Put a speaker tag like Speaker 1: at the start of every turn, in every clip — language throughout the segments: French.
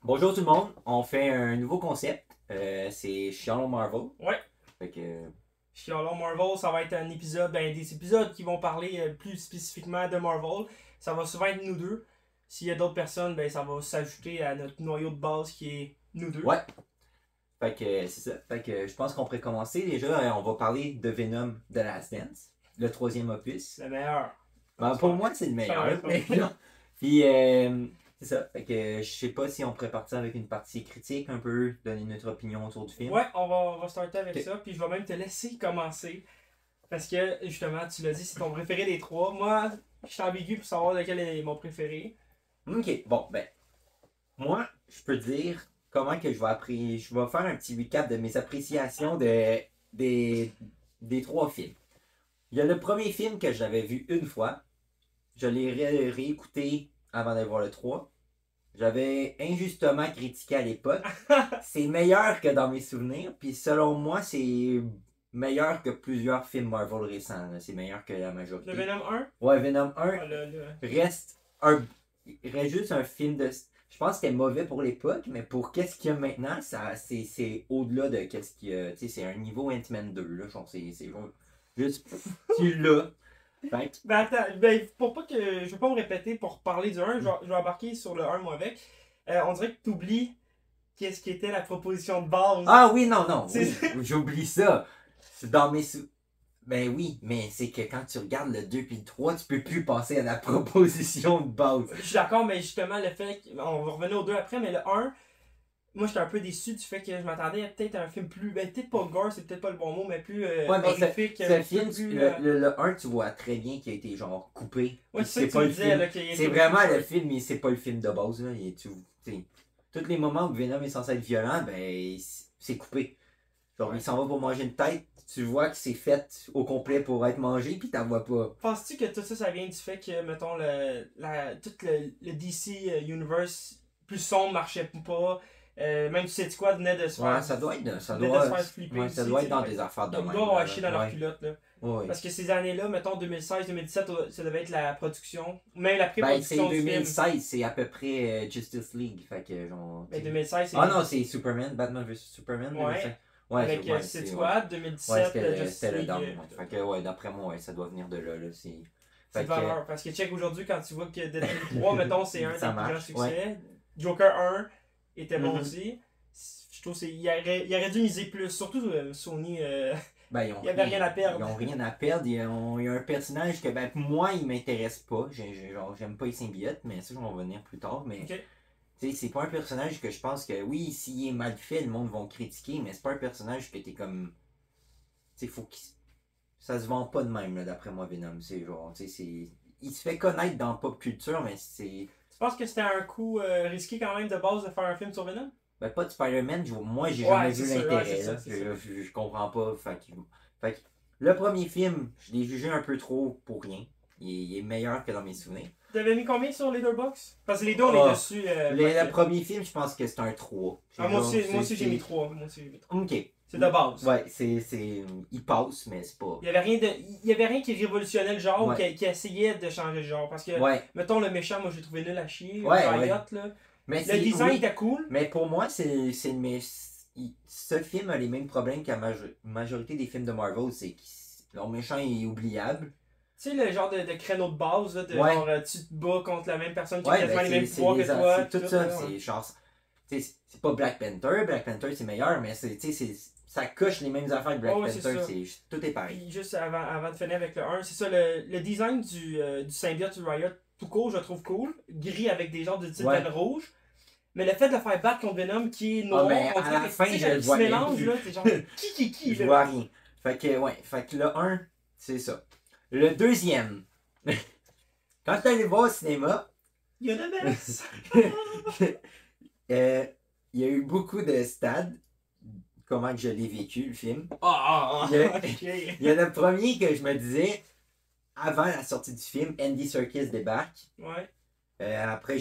Speaker 1: Bonjour tout le monde, on fait un nouveau concept, c'est Chialon Marvel.
Speaker 2: Ouais.
Speaker 1: Fait que,
Speaker 2: Chialon Marvel, ça va être un épisode, des épisodes qui vont parler plus spécifiquement de Marvel. Ça va souvent être nous deux. S'il y a d'autres personnes, ça va s'ajouter à notre noyau de base qui est nous deux.
Speaker 1: ouais, fait que c'est ça. Fait que je pense qu'on pourrait commencer. Déjà, on va parler de Venom The Last Dance, le troisième opus.
Speaker 2: Le meilleur.
Speaker 1: Pour moi, c'est le meilleur. Mais non. Puis, c'est ça. Fait que je sais pas si on pourrait partir avec une partie critique un peu, donner notre opinion autour du film.
Speaker 2: Ouais, on va starter avec
Speaker 1: Ok.
Speaker 2: ça. Puis je vais même te laisser commencer. Parce que, justement, tu l'as dit, c'est ton préféré des trois. Moi, je suis ambigu pour savoir lequel est mon préféré.
Speaker 1: Ok, bon, moi, je peux dire comment que je vais faire un petit recap de mes appréciations des trois films. Il y a le premier film que j'avais vu une fois. Je l'ai réécouté avant d'aller voir le 3. J'avais injustement critiqué à l'époque. C'est meilleur que dans mes souvenirs. Puis selon moi, c'est meilleur que plusieurs films Marvel récents, là. C'est meilleur que la majorité.
Speaker 2: Le Venom 1.
Speaker 1: Ouais, Venom 1
Speaker 2: Ah,
Speaker 1: reste un reste juste un film de. Je pense que c'était mauvais pour l'époque, mais pour qu'est-ce qu'il y a maintenant, c'est au-delà de qu'est-ce qu'il y a. Tu sais, c'est un niveau Ant-Man 2, là. Genre, c'est genre, juste. Tu l'as. Fait que-
Speaker 2: Attends, pour pas que. Je veux pas me répéter pour parler du 1, je vais embarquer sur le 1 moi avec. On dirait que tu oublies qu'est-ce qui était la proposition de base.
Speaker 1: Ah oui, non, non,
Speaker 2: C'est-
Speaker 1: oui, j'oublie ça. C'est dans mes sou... Ben oui, mais c'est que quand tu regardes le 2 puis le 3, tu peux plus passer à la proposition de base.
Speaker 2: Je suis d'accord, mais justement, le fait. On va revenir aux deux après, mais le 1, moi j'étais un peu déçu du fait que je m'attendais à peut-être un film plus. Peut-être pas gore, c'est peut-être pas le bon mot, mais plus
Speaker 1: Ouais, mais
Speaker 2: horrifique.
Speaker 1: ce
Speaker 2: un peu
Speaker 1: film,
Speaker 2: plus,
Speaker 1: le 1, tu vois très bien qu'il a été genre coupé.
Speaker 2: Ouais,
Speaker 1: Puis
Speaker 2: c'est ça que tu me disais,
Speaker 1: film.
Speaker 2: là, qu'il y a
Speaker 1: C'est
Speaker 2: été
Speaker 1: vraiment
Speaker 2: coupé.
Speaker 1: le film, mais c'est pas le film de base. Là. Tous les moments où Venom est censé être violent, ben c'est coupé. Genre,
Speaker 2: Ouais.
Speaker 1: il s'en va pour manger une tête, tu vois que c'est fait au complet pour être mangé, puis t'en vois pas.
Speaker 2: Penses-tu que tout ça, ça vient du fait que, mettons, tout le DC Universe plus sombre marchait pas? Même Suicide Squad venait de se
Speaker 1: Ouais,
Speaker 2: faire.
Speaker 1: ça doit être, ça
Speaker 2: venait de
Speaker 1: doit,
Speaker 2: se faire flipper
Speaker 1: ouais, ça
Speaker 2: aussi,
Speaker 1: doit
Speaker 2: tu
Speaker 1: être
Speaker 2: sais,
Speaker 1: dans
Speaker 2: fait
Speaker 1: des affaires de
Speaker 2: ils
Speaker 1: même.
Speaker 2: doivent avoir
Speaker 1: Là,
Speaker 2: chié dans leur
Speaker 1: ouais.
Speaker 2: culotte, là.
Speaker 1: Ouais.
Speaker 2: Parce que ces années-là, mettons 2016-2017, ça devait être la production, même la
Speaker 1: Ben, c'est
Speaker 2: pré-production du film.
Speaker 1: 2016, c'est à peu près Justice League. Fait que, genre.
Speaker 2: Mais 2016, c'est
Speaker 1: Ah non, c'est Superman, Batman vs Superman.
Speaker 2: Ouais.
Speaker 1: 2005. Ouais,
Speaker 2: avec
Speaker 1: ouais,
Speaker 2: Suicide
Speaker 1: c'est-
Speaker 2: Squad,
Speaker 1: Ouais,
Speaker 2: 2017,
Speaker 1: c'était
Speaker 2: Justice
Speaker 1: le
Speaker 2: League.
Speaker 1: down. Ouais. Fait que, ouais, d'après moi, ouais, ça doit venir de là.
Speaker 2: C'est
Speaker 1: Fait
Speaker 2: de
Speaker 1: que,
Speaker 2: valeur. Parce que check aujourd'hui, quand tu vois que Deadpool 3, mettons, c'est un des
Speaker 1: Ça
Speaker 2: plus grands
Speaker 1: marche,
Speaker 2: succès. Joker 1 était bon
Speaker 1: Mhm.
Speaker 2: aussi. Je trouve qu'il aurait dû miser plus. Surtout Sony,
Speaker 1: ben,
Speaker 2: il n'y avait rien à perdre.
Speaker 1: Ils ont rien à perdre. Il y a un personnage que, ben, moi, il m'intéresse pas. Genre, j'aime pas les symbiotes, mais ça, on va revenir plus tard. Mais,
Speaker 2: Ok.
Speaker 1: tu sais, c'est pas un personnage que je pense que, oui, s'il est mal fait, le monde va critiquer, mais c'est pas un personnage que t'es comme. Tu sais, faut qu'il. Ça se vend pas de même, là, d'après moi, Venom. C'est genre, tu sais, c'est. Il se fait connaître dans pop culture, mais c'est.
Speaker 2: Tu penses que c'était un coup risqué quand même de base de faire un film sur Venom?
Speaker 1: Ben, pas de Spider-Man, moi, j'ai
Speaker 2: Ouais,
Speaker 1: jamais
Speaker 2: c'est
Speaker 1: vu
Speaker 2: ça, ouais,
Speaker 1: l'intérêt.
Speaker 2: c'est ça,
Speaker 1: Là.
Speaker 2: c'est
Speaker 1: Je comprends pas. Fait que le premier film, je l'ai jugé un peu trop pour rien. Il est meilleur que dans mes souvenirs.
Speaker 2: T'avais mis combien sur Letterboxd? Parce que les deux, on est dessus.
Speaker 1: Le premier film, je pense que c'est un 3.
Speaker 2: Moi aussi j'ai mis 3.
Speaker 1: Ok.
Speaker 2: C'est de base.
Speaker 1: Ouais, il passe, mais c'est pas.
Speaker 2: Il y avait rien qui révolutionnait le genre
Speaker 1: Ouais.
Speaker 2: ou qui essayait de changer le genre. Parce que,
Speaker 1: Ouais.
Speaker 2: mettons, le méchant, moi, j'ai trouvé nul à chier.
Speaker 1: Ouais,
Speaker 2: Riot,
Speaker 1: ouais.
Speaker 2: là.
Speaker 1: Mais
Speaker 2: Le design
Speaker 1: oui,
Speaker 2: était cool.
Speaker 1: mais pour moi, ce film a les mêmes problèmes qu'à la majorité des films de Marvel. C'est que leur méchant est oubliable.
Speaker 2: Tu sais, le genre de créneau de base, là, de
Speaker 1: Ouais.
Speaker 2: genre, tu te bats contre la même personne qui a
Speaker 1: Ouais,
Speaker 2: quasiment
Speaker 1: ben,
Speaker 2: les mêmes pouvoirs que toi.
Speaker 1: c'est tout ça.
Speaker 2: là, ouais.
Speaker 1: C'est genre. Tu sais, c'est pas Black Panther. Black Panther, c'est meilleur, mais ça coche les mêmes affaires que Black
Speaker 2: Ouais, c'est
Speaker 1: Panther.
Speaker 2: ça.
Speaker 1: Tout est pareil.
Speaker 2: Puis juste avant de finir avec le 1, c'est ça, le design du symbiote du Riot, tout court, je le trouve cool. Gris avec des genres de petites
Speaker 1: Ouais.
Speaker 2: veines rouges. Mais le fait de le faire battre contre Venom qui est noir,
Speaker 1: mais
Speaker 2: on
Speaker 1: à
Speaker 2: dirait
Speaker 1: la
Speaker 2: que,
Speaker 1: fin,
Speaker 2: tu sais,
Speaker 1: je
Speaker 2: quand
Speaker 1: le
Speaker 2: il se
Speaker 1: vois même
Speaker 2: mélange,
Speaker 1: plus.
Speaker 2: là, t'es genre, qui,
Speaker 1: Je
Speaker 2: là?
Speaker 1: vois rien. Fait que le 1, c'est ça. Le deuxième. Quand je suis allé voir au cinéma,
Speaker 2: Il y a de messe.
Speaker 1: il y a eu beaucoup de stades. Comment que je l'ai vécu, le film.
Speaker 2: Ok.
Speaker 1: Il y a le premier que je me disais, avant la sortie du film, Andy Serkis débarque.
Speaker 2: Ouais.
Speaker 1: Après,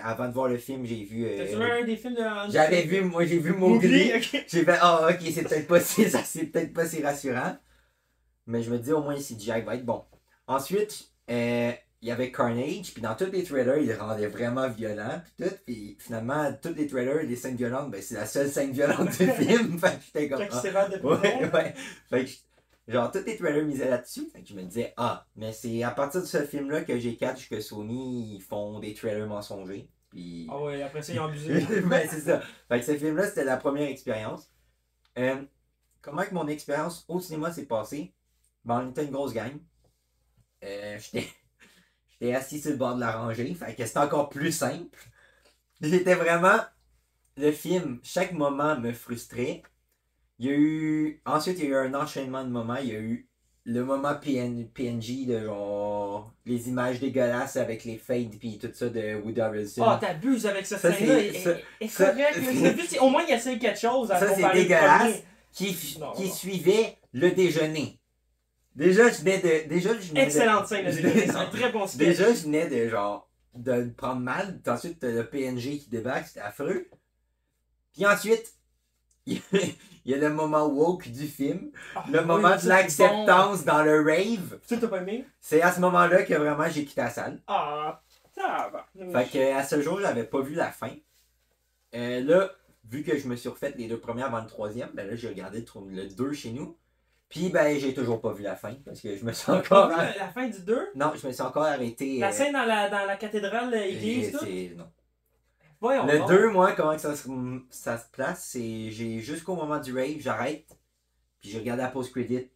Speaker 1: avant de voir le film, j'ai vu.
Speaker 2: T'as-tu vu un des films de.
Speaker 1: J'ai vu Mowgli.
Speaker 2: Ok.
Speaker 1: J'ai fait, ok, c'est peut-être pas si rassurant. Mais je me dis, au moins, CGI va être bon. Ensuite, il y avait Carnage, puis dans tous les trailers, il le rendait vraiment violent, puis tout, puis finalement, tous les trailers, les scènes violentes, ben c'est la seule scène violente du film, fait que j'étais comme,
Speaker 2: Quand il s'évade de
Speaker 1: ouais,
Speaker 2: prison.
Speaker 1: ouais, fait que, genre, tous les trailers misaient là-dessus, fait que je me disais, mais c'est à partir de ce film-là que j'ai catch que Sony, ils font des trailers mensongers, puis...
Speaker 2: Ah ouais, après ça, ils ont abusé.
Speaker 1: ben c'est ça, fait que ce film-là, c'était la première expérience. Comment que mon expérience au cinéma s'est passée? Ben, on était une grosse gang. J'étais assis sur le bord de la rangée, fait que c'était encore plus simple. J'étais vraiment. Le film, chaque moment me frustrait. Il y a eu. Ensuite, il y a eu un enchaînement de moments. Il y a eu le moment PNG de genre. Les images dégueulasses avec les fades puis tout ça de Woody Harrelson.
Speaker 2: Ah, t'abuses avec cette
Speaker 1: Ça,
Speaker 2: scène-là.
Speaker 1: c'est-
Speaker 2: est
Speaker 1: ça-
Speaker 2: correct. Le but, c'est au moins il essaie quelque chose à
Speaker 1: Ça, c'est
Speaker 2: comparer le
Speaker 1: dégueulasse.
Speaker 2: premier.
Speaker 1: Qui
Speaker 2: Non.
Speaker 1: suivait le déjeuner. Déjà, je venais de.
Speaker 2: Excellente scène, le déjeuner. C'est un très bon sketch.
Speaker 1: Déjà, je venais de genre de me prendre mal. Puis ensuite, t'as le PNG qui débarque, c'était affreux. Puis ensuite, il y a le moment woke du film.
Speaker 2: Ah,
Speaker 1: Le
Speaker 2: oui,
Speaker 1: moment
Speaker 2: ça,
Speaker 1: de
Speaker 2: c'est
Speaker 1: l'acceptance dans le rave.
Speaker 2: bon. Tu t'as pas aimé?
Speaker 1: C'est à ce moment-là que vraiment j'ai quitté la salle.
Speaker 2: Ah, ça va.
Speaker 1: Fait que à ce jour, j'avais pas vu la fin. Là, vu que je me suis refait les deux premières avant le troisième, ben là, j'ai regardé le 2 chez nous. Puis ben, j'ai toujours pas vu la fin parce que je me suis encore.
Speaker 2: T'as vu la fin du 2?
Speaker 1: Non, je me suis encore arrêté.
Speaker 2: La scène dans la cathédrale, église, tout?
Speaker 1: Non.
Speaker 2: Voyons
Speaker 1: Le
Speaker 2: donc.
Speaker 1: 2, moi, comment que ça se place, c'est j'ai jusqu'au moment du rave, j'arrête. Puis j'ai regardé la post-credit.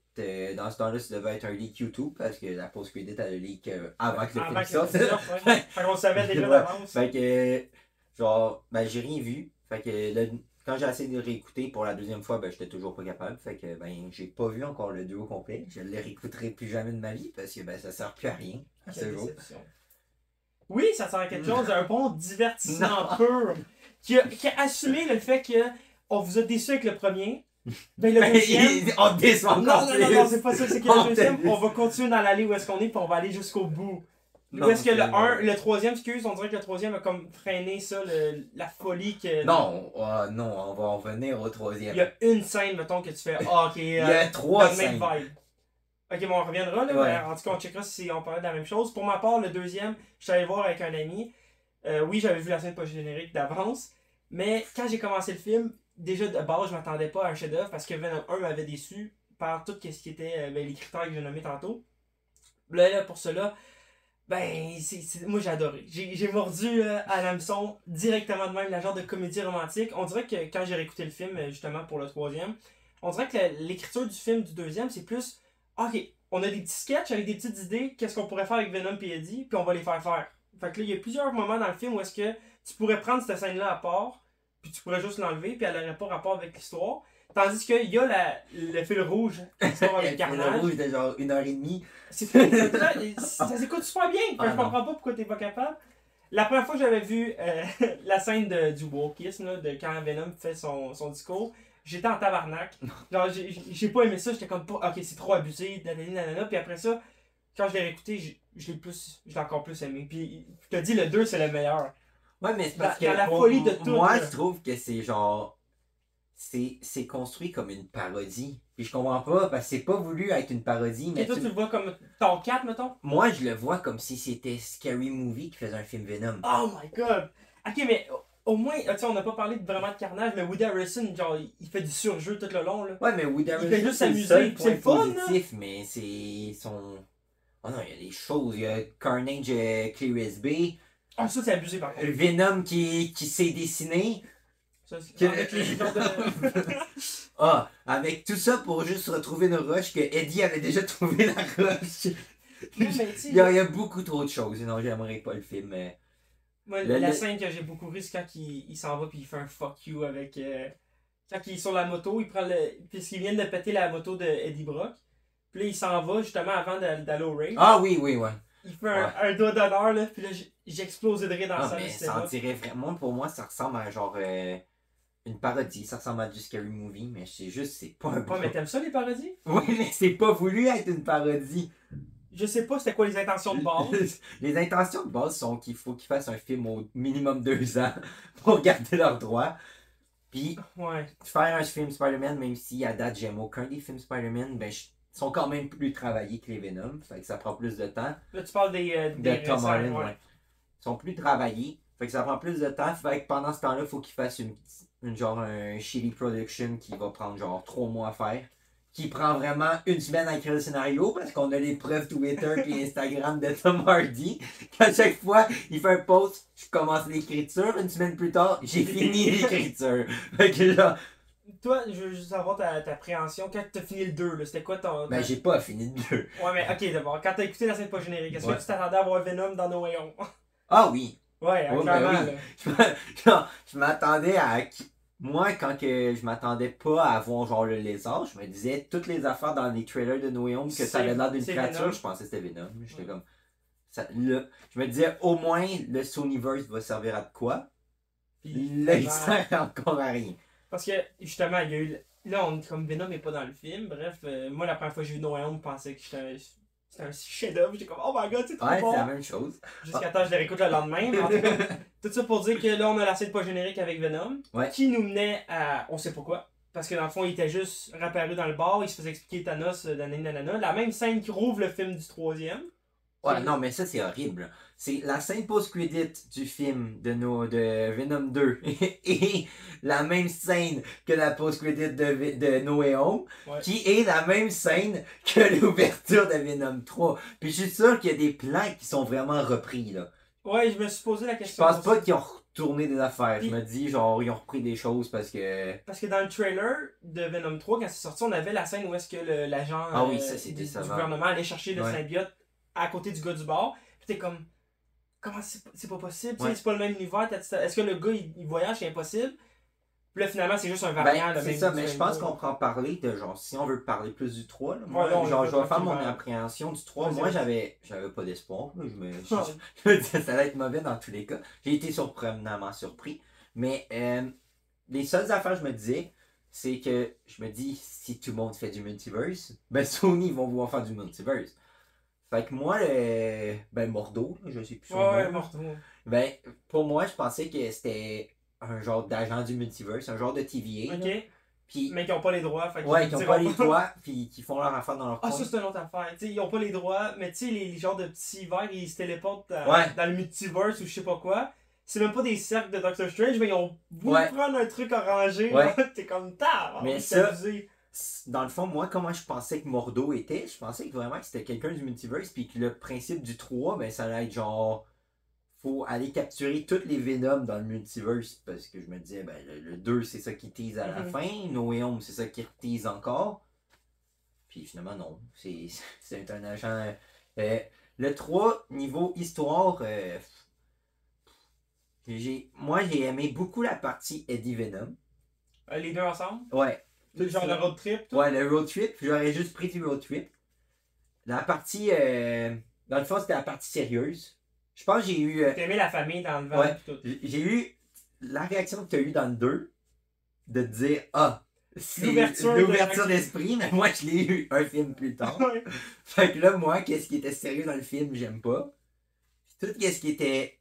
Speaker 1: Dans ce temps-là, ça devait être un leak YouTube parce que la post-credit a le leak avant que le film sorte.
Speaker 2: Ouais. Fait qu'on savait déjà
Speaker 1: Ouais.
Speaker 2: d'avance.
Speaker 1: Fait que, genre, ben j'ai rien vu. Fait que quand j'ai essayé de le réécouter pour la deuxième fois, ben j'étais toujours pas capable. Fait que, ben j'ai pas vu encore le 2 au complet. Je le réécouterai plus jamais de ma vie parce que, ben ça sert plus à rien à ce
Speaker 2: Quelle
Speaker 1: jour.
Speaker 2: déception. Oui, ça sert à quelque chose, un bon divertissement
Speaker 1: Non.
Speaker 2: pur. Qui a assumé le fait que on vous a déçu avec le premier. Ben le deuxième.
Speaker 1: On descend
Speaker 2: Non,
Speaker 1: encore
Speaker 2: non, non, non,
Speaker 1: plus.
Speaker 2: c'est pas ça, c'est que
Speaker 1: On
Speaker 2: le deuxième,
Speaker 1: te-
Speaker 2: on va continuer dans l'allée où est-ce qu'on est, puis on va aller jusqu'au bout.
Speaker 1: Non,
Speaker 2: Où est-ce que
Speaker 1: c'est-
Speaker 2: le troisième, excuse, on dirait que le troisième a comme freiné ça, la folie que.
Speaker 1: Non, non, on va en venir au
Speaker 2: Il
Speaker 1: troisième.
Speaker 2: y a une scène, mettons, que tu fais, ah, ok,
Speaker 1: Il y a trois
Speaker 2: dans le même
Speaker 1: scènes.
Speaker 2: vibe. Ok, bon, on reviendra là,
Speaker 1: Ouais.
Speaker 2: mais en tout cas, on checkera si on parlait de la même chose. Pour ma part, le deuxième, je suis allé voir avec un ami. Oui, j'avais vu la scène post-générique d'avance, mais quand j'ai commencé le film, déjà de base, je m'attendais pas à un chef-d'œuvre parce que Venom 1 m'avait déçu par tout ce qui était les critères que j'ai nommés tantôt. Là, pour cela, ben, moi j'ai adoré. J'ai mordu à l'hameçon directement de même, la genre de comédie romantique. On dirait que quand j'ai réécouté le film, justement pour le troisième, on dirait que l'écriture du film du deuxième, c'est plus ok, on a des petits sketchs avec des petites idées, qu'est-ce qu'on pourrait faire avec Venom et Eddie, puis on va les faire faire. Fait que là, il y a plusieurs moments dans le film où est-ce que tu pourrais prendre cette scène-là à part, puis tu pourrais juste l'enlever, puis elle n'aurait pas rapport avec l'histoire. Tandis qu'il y a le fil rouge, l'histoire avec
Speaker 1: Le
Speaker 2: Carnage.
Speaker 1: rouge de genre 1h30.
Speaker 2: Ça s'écoute super bien. Fait que
Speaker 1: Ah,
Speaker 2: je comprends pas pourquoi t'es pas capable. La première fois que j'avais vu la scène du wokisme, là, de quand Venom fait son discours, j'étais en tabarnak. Genre, j'ai pas aimé ça, j'étais comme pas, ok, c'est trop abusé, nanana. Puis après ça, quand je l'ai réécouté, je l'ai encore plus aimé. Puis je te dis, le 2, c'est le meilleur.
Speaker 1: Ouais, mais c'est parce
Speaker 2: Dans
Speaker 1: que
Speaker 2: la folie de tout,
Speaker 1: moi,
Speaker 2: là.
Speaker 1: je trouve que c'est genre. C'est construit comme une parodie. Puis je comprends pas, parce que c'est pas voulu être une parodie, mais
Speaker 2: Et toi, tu le vois comme ton 4, mettons?
Speaker 1: moi, je le vois comme si c'était Scary Movie qui faisait un film Venom.
Speaker 2: Oh my god! Ok, mais au moins, tu sais, on n'a pas parlé vraiment de Carnage, mais Woody Harrelson, genre, il fait du surjeu tout le long, là.
Speaker 1: Ouais, mais Woody
Speaker 2: Il fait
Speaker 1: Harrelson,
Speaker 2: juste
Speaker 1: c'est le
Speaker 2: s'amuser,
Speaker 1: seul
Speaker 2: puis c'est
Speaker 1: point
Speaker 2: le fun,
Speaker 1: positif, mais c'est son... Oh non, il y a des choses. Il y a Carnage Clear B,
Speaker 2: Ah, ça, c'est abusé, par contre.
Speaker 1: Venom qui s'est dessiné.
Speaker 2: Ça, c'est-
Speaker 1: Que-
Speaker 2: avec les genres de...
Speaker 1: Ah, avec tout ça pour juste retrouver une roche que Eddie avait déjà trouvé la roche.
Speaker 2: Non, mais tu sais,
Speaker 1: Il y a beaucoup trop de choses, sinon j'aimerais pas le film. Mais...
Speaker 2: moi, la scène que j'ai beaucoup ri, c'est quand il s'en va puis il fait un fuck you avec... quand il est sur la moto, il prend le... Puisqu'il vient de péter la moto de Eddie Brock. Puis là, il s'en va justement avant d'aller au rave.
Speaker 1: Ah oui, oui, ouais.
Speaker 2: Il fait un doigt d'honneur, là. Puis là, j'ai explosé de rire dans
Speaker 1: Ah,
Speaker 2: la
Speaker 1: mais
Speaker 2: salle.
Speaker 1: ça en dirait vraiment, pour moi, ça ressemble à genre une parodie. Ça ressemble à du Scary Movie, mais c'est juste, c'est pas un
Speaker 2: Ouais, mais t'aimes ça, les parodies?
Speaker 1: Oui, mais c'est pas voulu être une parodie.
Speaker 2: Je sais pas c'était quoi les intentions de base.
Speaker 1: Les intentions de base sont qu'il faut qu'ils fassent un film au minimum 2 ans pour garder leurs droits. Puis
Speaker 2: Ouais.
Speaker 1: faire un film Spider-Man, même si à date j'aime aucun des films Spider-Man, ben sont quand même plus travaillés que les Venom. Fait que ça prend plus de temps.
Speaker 2: Là, tu parles des
Speaker 1: De Tom
Speaker 2: récents,
Speaker 1: Holland,
Speaker 2: ouais.
Speaker 1: ouais. Ils sont plus travaillés. Fait que ça prend plus de temps. Fait que pendant ce temps-là, il faut qu'ils fassent genre un shitty production qui va prendre genre 3 mois à faire. Qui prend vraiment une semaine à écrire le scénario parce qu'on a les preuves Twitter et Instagram de Tom Hardy. Qu'à chaque fois, il fait un post, je commence l'écriture. Une semaine plus tard, j'ai fini l'écriture. Fait que là,
Speaker 2: Toi, je veux juste savoir ta appréhension. Quand t'as fini le 2, là, c'était quoi ton.
Speaker 1: ben j'ai pas fini de deux.
Speaker 2: Ouais, mais ok, d'abord, quand t'as écouté la scène pas générique, est-ce
Speaker 1: Ouais.
Speaker 2: que tu t'attendais à voir Venom dans No Way Home?
Speaker 1: Ah oui.
Speaker 2: Ouais,
Speaker 1: Ouais,
Speaker 2: clairement,
Speaker 1: ben oui.
Speaker 2: là.
Speaker 1: Genre, je m'attendais à. Moi, quand que je m'attendais pas à voir genre le lézard, je me disais toutes les affaires dans les trailers de No Way Home que ça avait l'air d'une
Speaker 2: C'est
Speaker 1: créature,
Speaker 2: Venom.
Speaker 1: je pensais que c'était Venom. J'étais
Speaker 2: Ouais.
Speaker 1: comme. Là, je me disais au moins le Sonyverse va servir à de quoi.
Speaker 2: Puis,
Speaker 1: Là, il
Speaker 2: finalement,
Speaker 1: sert encore à rien.
Speaker 2: parce que, justement, il y a eu. Là, on est comme Venom n'est pas dans le film. Bref, moi, la première fois que j'ai vu No Way Home, je pensais que c'était un chef-d'œuvre. J'étais comme, oh my god, c'est trop
Speaker 1: Ouais,
Speaker 2: bon.
Speaker 1: c'est la même chose.
Speaker 2: Jusqu'à temps que je les réécoute le lendemain. Mais en tout cas, tout ça pour dire que là, on a la scène pas générique avec Venom.
Speaker 1: Ouais.
Speaker 2: Qui nous menait à. On sait pourquoi. Parce que dans le fond, il était juste réapparu dans le bar. Il se faisait expliquer Thanos nanana. La même scène qui rouvre le film du troisième.
Speaker 1: Ouais, non, mais ça, c'est horrible. C'est la scène post-credit du film de Venom 2 et la même scène que la post-credit de No Way Home,
Speaker 2: Ouais.
Speaker 1: qui est la même scène que l'ouverture de Venom 3. Puis je suis sûr qu'il y a des plans qui sont vraiment repris, là.
Speaker 2: Ouais, je me suis posé la
Speaker 1: Je
Speaker 2: question.
Speaker 1: pense pas
Speaker 2: aussi.
Speaker 1: qu'ils ont retourné des affaires. Je
Speaker 2: Puis-
Speaker 1: me dis, genre, ils ont repris des choses parce que...
Speaker 2: Parce que dans le trailer de Venom 3, quand c'est sorti, on avait la scène où est-ce que l'agent
Speaker 1: Ah oui, ça, c'est
Speaker 2: du
Speaker 1: décevant.
Speaker 2: gouvernement allait chercher le
Speaker 1: Ouais.
Speaker 2: symbiote à côté du gars du bar. Puis t'es comme, comment c'est pas possible? Tu sais,
Speaker 1: Ouais.
Speaker 2: c'est pas le même univers. Est-ce que le gars il voyage, c'est impossible? Puis là, finalement, c'est juste un variant.
Speaker 1: Ben,
Speaker 2: le
Speaker 1: c'est
Speaker 2: même
Speaker 1: ça,
Speaker 2: du
Speaker 1: mais je
Speaker 2: même
Speaker 1: pense
Speaker 2: gars.
Speaker 1: qu'on prend parler de genre, si on veut parler plus du 3, là, moi,
Speaker 2: Ouais, non,
Speaker 1: genre,
Speaker 2: on
Speaker 1: je vais
Speaker 2: va
Speaker 1: faire mon
Speaker 2: tranquillement.
Speaker 1: appréhension du 3.
Speaker 2: Vas-y,
Speaker 1: Moi,
Speaker 2: vas-y.
Speaker 1: j'avais pas d'espoir. Là,
Speaker 2: Ah.
Speaker 1: je me disais, ça allait être mauvais dans tous les cas. J'ai été surprenamment surpris. Mais les seules affaires que je me disais, c'est que je me dis, si tout le monde fait du multiverse, ben Sony vont vouloir faire du multiverse. Fait que moi, ben Mordo, là, je sais plus son nom,
Speaker 2: Ouais,
Speaker 1: là.
Speaker 2: morto.
Speaker 1: Ben, pour moi, je pensais que c'était un genre d'agent du multiverse, un genre de TVA. là.
Speaker 2: Ok.
Speaker 1: Puis,
Speaker 2: Mais qui ont pas les droits. Fait
Speaker 1: ouais,
Speaker 2: qu'ils
Speaker 1: qui ont
Speaker 2: diront
Speaker 1: pas les droits, puis qui font leur affaire dans leur
Speaker 2: Ah,
Speaker 1: coin.
Speaker 2: ça, c'est une autre affaire. Tu sais, ils ont pas les droits, mais tu sais, les genres de petits verres, ils se téléportent
Speaker 1: Ouais.
Speaker 2: dans le multiverse ou je sais pas quoi. C'est même pas des cercles de Doctor Strange, mais ils ont voulu
Speaker 1: Ouais.
Speaker 2: prendre un truc orangé.
Speaker 1: Ouais.
Speaker 2: Là, t'es comme tard.
Speaker 1: Mais
Speaker 2: c'est
Speaker 1: ça-
Speaker 2: abusé.
Speaker 1: Dans le fond, moi, comment je pensais que Mordo était, je pensais que vraiment que c'était quelqu'un du multiverse, puis que le principe du 3, ben, ça allait être genre. Faut aller capturer toutes les Venom dans le multiverse, parce que je me disais, ben, le 2, c'est ça qui tease à la
Speaker 2: Mhm.
Speaker 1: fin, No Way Home, c'est ça qui tease encore. Puis finalement, non. C'est un agent. Le 3, niveau histoire, moi, j'ai aimé beaucoup la partie Eddie Venom.
Speaker 2: Les deux ensemble.
Speaker 1: Ouais.
Speaker 2: Le genre de road trip. Tout.
Speaker 1: Ouais, le road trip, j'aurais juste pris du road trip. La partie. Dans le fond, c'était la partie sérieuse. Je pense que j'ai eu.
Speaker 2: T'as aimé la famille dans le van
Speaker 1: Ouais.
Speaker 2: pis tout.
Speaker 1: J'ai eu la réaction que tu as eu dans le 2 de te dire ah, c'est
Speaker 2: L'ouverture
Speaker 1: d'esprit, mais moi je l'ai eu un film plus tard.
Speaker 2: Ouais.
Speaker 1: Fait que là, moi, qu'est-ce qui était sérieux dans le film, j'aime pas. Puis tout ce qui était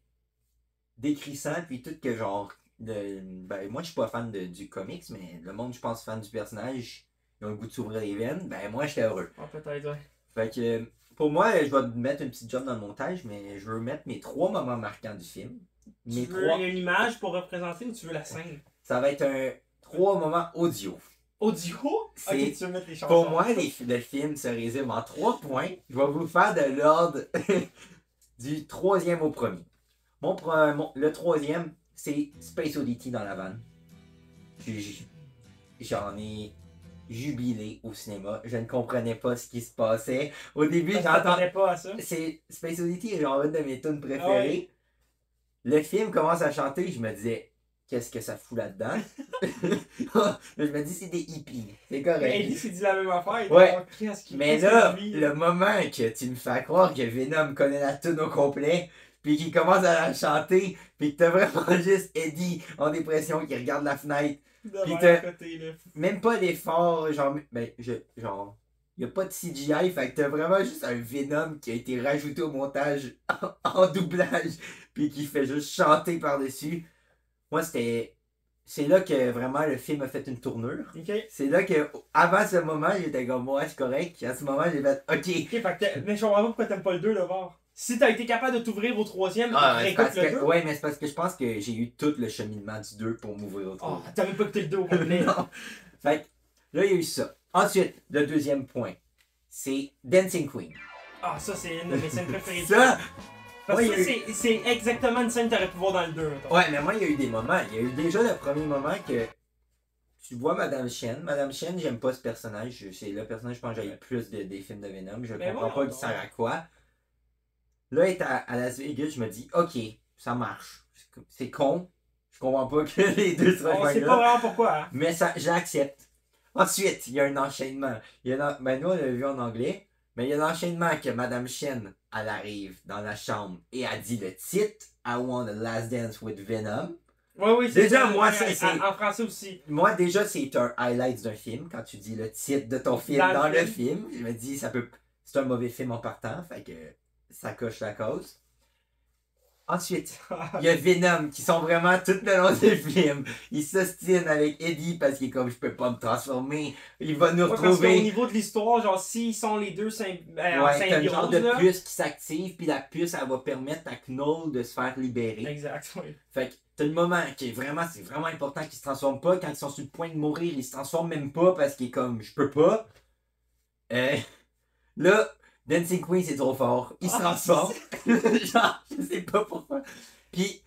Speaker 1: décrissant, puis tout que genre. Ben, moi je suis pas fan du comics, mais le monde, je pense, fan du personnage, ils ont le goût de s'ouvrir les veines, ben moi j'étais heureux.
Speaker 2: Ah, peut-être, ouais.
Speaker 1: Fait que pour moi, je vais mettre une petite job dans le montage, mais je veux mettre mes 3 moments marquants du film.
Speaker 2: Tu
Speaker 1: Mes
Speaker 2: veux
Speaker 1: 3.
Speaker 2: une image pour représenter ou tu veux la scène?
Speaker 1: Ça va être 3 moments audio.
Speaker 2: Audio? Ok,
Speaker 1: C'est-
Speaker 2: tu veux mettre les chansons.
Speaker 1: Pour moi, le film se résume en 3 points. Je vais vous faire de l'ordre du 3e au premier. Le 3e, c'est Space Oddity dans la vanne. J'en ai jubilé au cinéma. Je ne comprenais pas ce qui se passait. Au début,
Speaker 2: Je
Speaker 1: j'entends.
Speaker 2: t'attendais pas à ça.
Speaker 1: C'est Space Oddity est genre une de mes tunes préférées. Le film commence à chanter, je me disais, qu'est-ce que ça fout là-dedans? Je me dis, c'est des hippies. C'est
Speaker 2: Mais
Speaker 1: correct.
Speaker 2: Eddie s'est dit la même affaire. Il
Speaker 1: Ouais.
Speaker 2: était genre, qu'est-ce
Speaker 1: Mais
Speaker 2: que
Speaker 1: là,
Speaker 2: lui?
Speaker 1: le moment que tu me fais croire que Venom connaît la tune au complet, puis qu'il commence à la chanter, puis que t'as vraiment juste Eddie en dépression qui regarde la fenêtre,
Speaker 2: Devant
Speaker 1: Puis
Speaker 2: à
Speaker 1: t'as-
Speaker 2: côté, là.
Speaker 1: même pas d'effort, genre, genre, y a pas de CGI, fait que t'as vraiment juste un Venom qui a été rajouté au montage en doublage, puis qui fait juste chanter par-dessus. Moi, c'était c'est là que vraiment le film a fait une tournure.
Speaker 2: Ok.
Speaker 1: C'est là que, avant ce moment, j'étais comme, ouais, c'est correct. Et à ce moment, j'ai fait, ok.
Speaker 2: Ok, fait que mais je comprends pas pourquoi t'aimes pas le 2 d'abord. Si t'as été capable de t'ouvrir au troisième,
Speaker 1: Ah, c'est
Speaker 2: réécoute
Speaker 1: parce
Speaker 2: le
Speaker 1: que,
Speaker 2: 2.
Speaker 1: ouais, mais c'est parce que je pense que j'ai eu tout le cheminement du 2 pour m'ouvrir au
Speaker 2: Oh,
Speaker 1: troisième.
Speaker 2: t'as même pas écouté le 2 au complet.
Speaker 1: Non. Fait que, là, il y a eu ça. Ensuite, le deuxième point, c'est Dancing Queen.
Speaker 2: Ah, ça, c'est une de mes scènes préférées.
Speaker 1: Ça,
Speaker 2: Parce
Speaker 1: ouais,
Speaker 2: que
Speaker 1: il y a
Speaker 2: ça, c'est exactement une scène que t'aurais pu voir dans le 2. Mettons.
Speaker 1: ouais, mais moi, il y a eu des moments. Il y a eu déjà le premier moment que tu vois Madame Chen. Madame Chen, j'aime pas ce personnage. C'est le personnage, je pense, que j'ai le plus des films de Venom. Je
Speaker 2: Mais
Speaker 1: comprends
Speaker 2: voyons
Speaker 1: pas
Speaker 2: donc.
Speaker 1: qui sert à quoi. Là, être à Las Vegas, je me dis, ok, ça marche. C'est con. Je comprends pas que les deux se
Speaker 2: On
Speaker 1: rejoignent
Speaker 2: sait
Speaker 1: là.
Speaker 2: pas vraiment pourquoi. Hein.
Speaker 1: Mais ça, j'accepte. Ensuite, il y a un enchaînement. Ben, nous, on l'a vu en anglais. Mais il y a un enchaînement que Madame Chen, elle arrive dans la chambre et elle dit le titre I Want a Last Dance with Venom.
Speaker 2: Oui, oui, c'est
Speaker 1: Déjà,
Speaker 2: ça.
Speaker 1: moi, ça, c'est.
Speaker 2: En français aussi.
Speaker 1: Moi, déjà, c'est un highlight d'un film. Quand tu dis le titre de ton film dans le film, je me dis, ça peut. C'est un mauvais film en partant. Fait que ça coche la cause. Ensuite, il y a Venom qui sont vraiment tout le long du film. Il s'ostine avec Eddie parce qu'il est comme je peux pas me transformer. Il va nous
Speaker 2: Ouais, parce qu'au
Speaker 1: retrouver.
Speaker 2: niveau de l'histoire, genre, s'ils sont les deux en
Speaker 1: Ouais, t'as une genre
Speaker 2: symbiose,
Speaker 1: de
Speaker 2: là.
Speaker 1: puce qui s'active, puis la puce, elle va permettre à Knoll de se faire libérer.
Speaker 2: Exact, oui.
Speaker 1: Fait que t'as le moment qui est vraiment, c'est vraiment important qu'il se transforme pas. Quand ils sont sur le point de mourir, ils se transforment même pas parce qu'il est comme je peux pas. Là, Dancing Queen, c'est trop fort. Il se transforme. Genre, je sais pas pourquoi. Puis,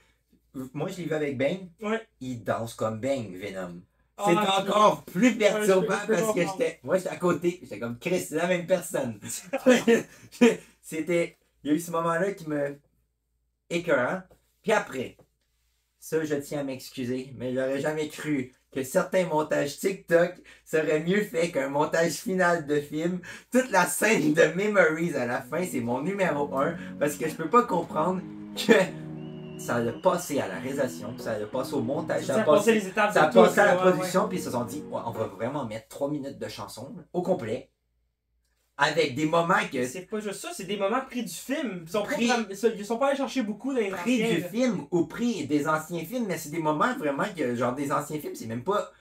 Speaker 1: moi, je l'ai vu avec Bang.
Speaker 2: Ouais.
Speaker 1: Il danse comme Bang, Venom.
Speaker 2: Ah,
Speaker 1: C'est
Speaker 2: je-
Speaker 1: encore plus perturbant
Speaker 2: je peux
Speaker 1: parce que
Speaker 2: comprendre.
Speaker 1: j'étais à côté. J'étais comme Chris, c'est la même personne. C'était. Il y a eu ce moment-là qui me. écœurant. Puis après, ça, je tiens à m'excuser, mais j'aurais jamais cru que certains montages TikTok seraient mieux faits qu'un montage final de film. Toute la scène de Memories à la fin, c'est mon numéro 1 parce que je peux pas comprendre que ça a passé à la réalisation, puis ça a passé au montage,
Speaker 2: Ça a passé les étapes
Speaker 1: ça a
Speaker 2: de tout,
Speaker 1: passé à la
Speaker 2: ouais,
Speaker 1: production, puis ils se sont dit, ouais, on va vraiment mettre 3 minutes de chanson au complet, avec des moments que
Speaker 2: C'est pas juste ça, c'est des moments pris du film. Ils sont,
Speaker 1: Pris-
Speaker 2: pas, ils sont pas allés chercher beaucoup dans les
Speaker 1: prix
Speaker 2: anciens,
Speaker 1: du
Speaker 2: là.
Speaker 1: film ou prix des anciens films, mais c'est des moments vraiment que, genre, des anciens films, c'est même pas.